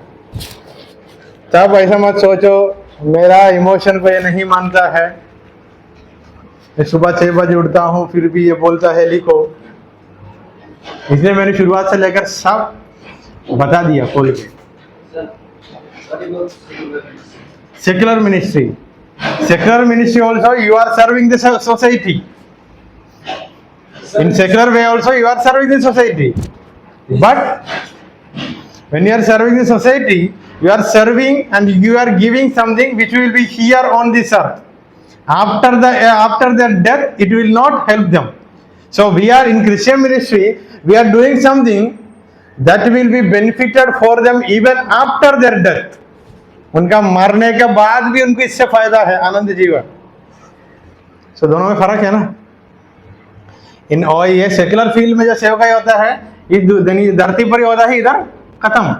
तब ऐसा मत सोचो मेरा इमोशन पे नहीं मानता है, मैं सुबह 6 बजे उठता हूँ फिर भी ये बोलता है लिखो. इसलिए मैंने शुरुआत से लेकर सब बता दिया खोल के. Secular ministry also you are serving the society. In secular way also you are serving the society, but when you are serving the society you are serving and you are giving something which will be here on this earth. After their death it will not help them. So we are in Christian ministry, we are doing something that will be benefited for them even after their death. उनका मरने के बाद भी उनको इससे फायदा है, आनंद जीवन. सो दोनों में फर्क है ना. इन और ये सेकुलर फील्ड में जो सेवकाई होता है इस धरती पर ही होता है, इधर खत्म.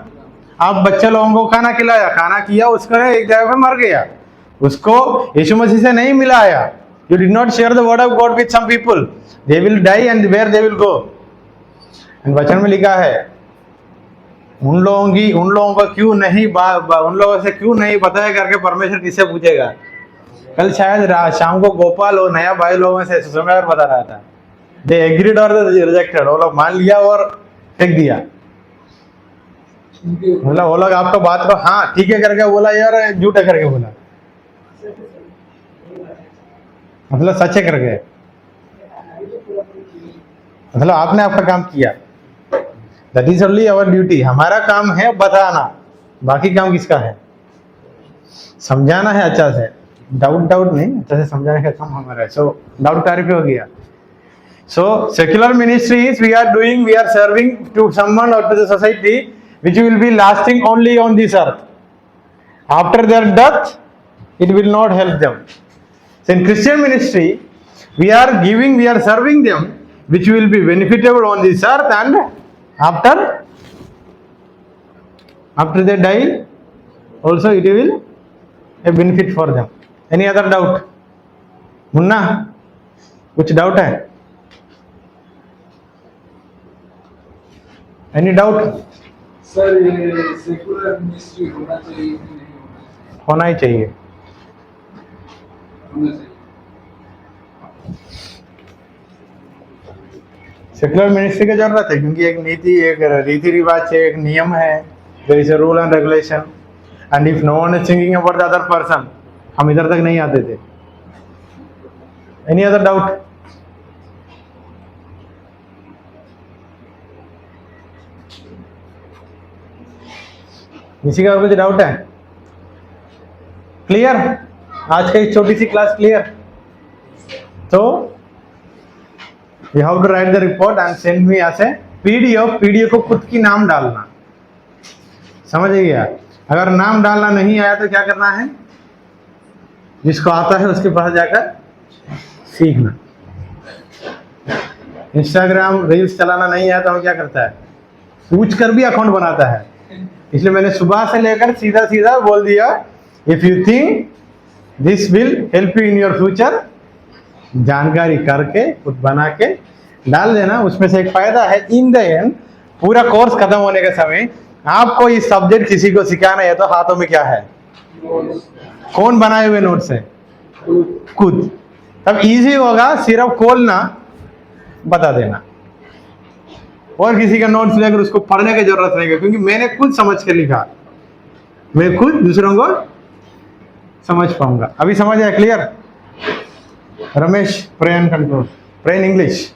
आप बच्चे लोगों को खाना खिलाया, खाना किया, उसको एक जगह पे मर गया, उसको यीशु मसीह से नहीं मिलाया. You did not share the word of God with some people, they will die and where they will go. वचन में लिखा है उन लोगों को क्यों नहीं उन लोगों से क्यों नहीं बताया करके परमेश्वर किससे पूछेगा. कल शायद शाम को गोपाल और नया भाई लोगों से सुसमाचार बता रहा था. दे एग्रीड और रिजेक्टेड, वो लोग मान लिया और फेंक दिया. मतलब वो लोग आपको बात को हाँ ठीक है करके बोला यार झूठा करके बोला, मतलब सच्चे करके, मतलब आपने आपका काम किया. That is only our duty. हमारा काम है बताना, बाकी काम किसका है? समझाना है अच्छा से, डाउट नहीं, अच्छा से समझाने का काम हमारा है. सो डाउट क्लैरिफाई हो गया. So secular ministry is we are serving to someone और to the society which will be lasting only on this earth. After their death it will not help them. So in Christian ministry we are serving them which will be beneficial on this earth and after they die also it will a benefit for them. Any other doubt? Munna कुछ doubt है? Any doubt? Sir ये secular ministry होना चाहिए कि नहीं होना ही चाहिए. होना चाहिए. सेकुलर मिनिस्ट्री की जरूरत है क्योंकि एक नीति, एक रीति रिवाज है, एक नियम है. There is a rule and regulation and if no one is thinking about the other person, हम इधर तक नहीं आते थे. Any other doubt? किसी का और कुछ डाउट है? क्लियर? आज का एक छोटी सी क्लास क्लियर? तो you have to write the report and send me as a PDF. PDF को खुद की नाम डालना, समझ गया? अगर नाम डालना नहीं आया तो क्या करना है? जिसको आता है उसके पास जाकर सीखना। इंस्टाग्राम रील्स चलाना नहीं आया तो हम क्या करता है? पूछ कर भी अकाउंट बनाता है। इसलिए मैंने सुबह से लेकर सीधा सीधा बोल दिया, if you think this will help you in your future, जानकारी करके खुद बना के डाल देना। उसमें से एक फायदा है, इन द एंड पूरा कोर्स खत्म होने के समय आपको ये सब्जेक्ट किसी को सिखाना है तो हाथों में क्या है? कौन बनाए हुए नोट्स है? खुद। तब इजी होगा सिर्फ खोलना, बता देना, और किसी का नोट्स लेकर उसको पढ़ने की जरूरत नहीं है, क्योंकि मैंने खुद समझ के लिखा, मैं खुद दूसरों को समझ पाऊंगा। अभी समझ आया? Clear? Ramesh, pray and control, pray in English.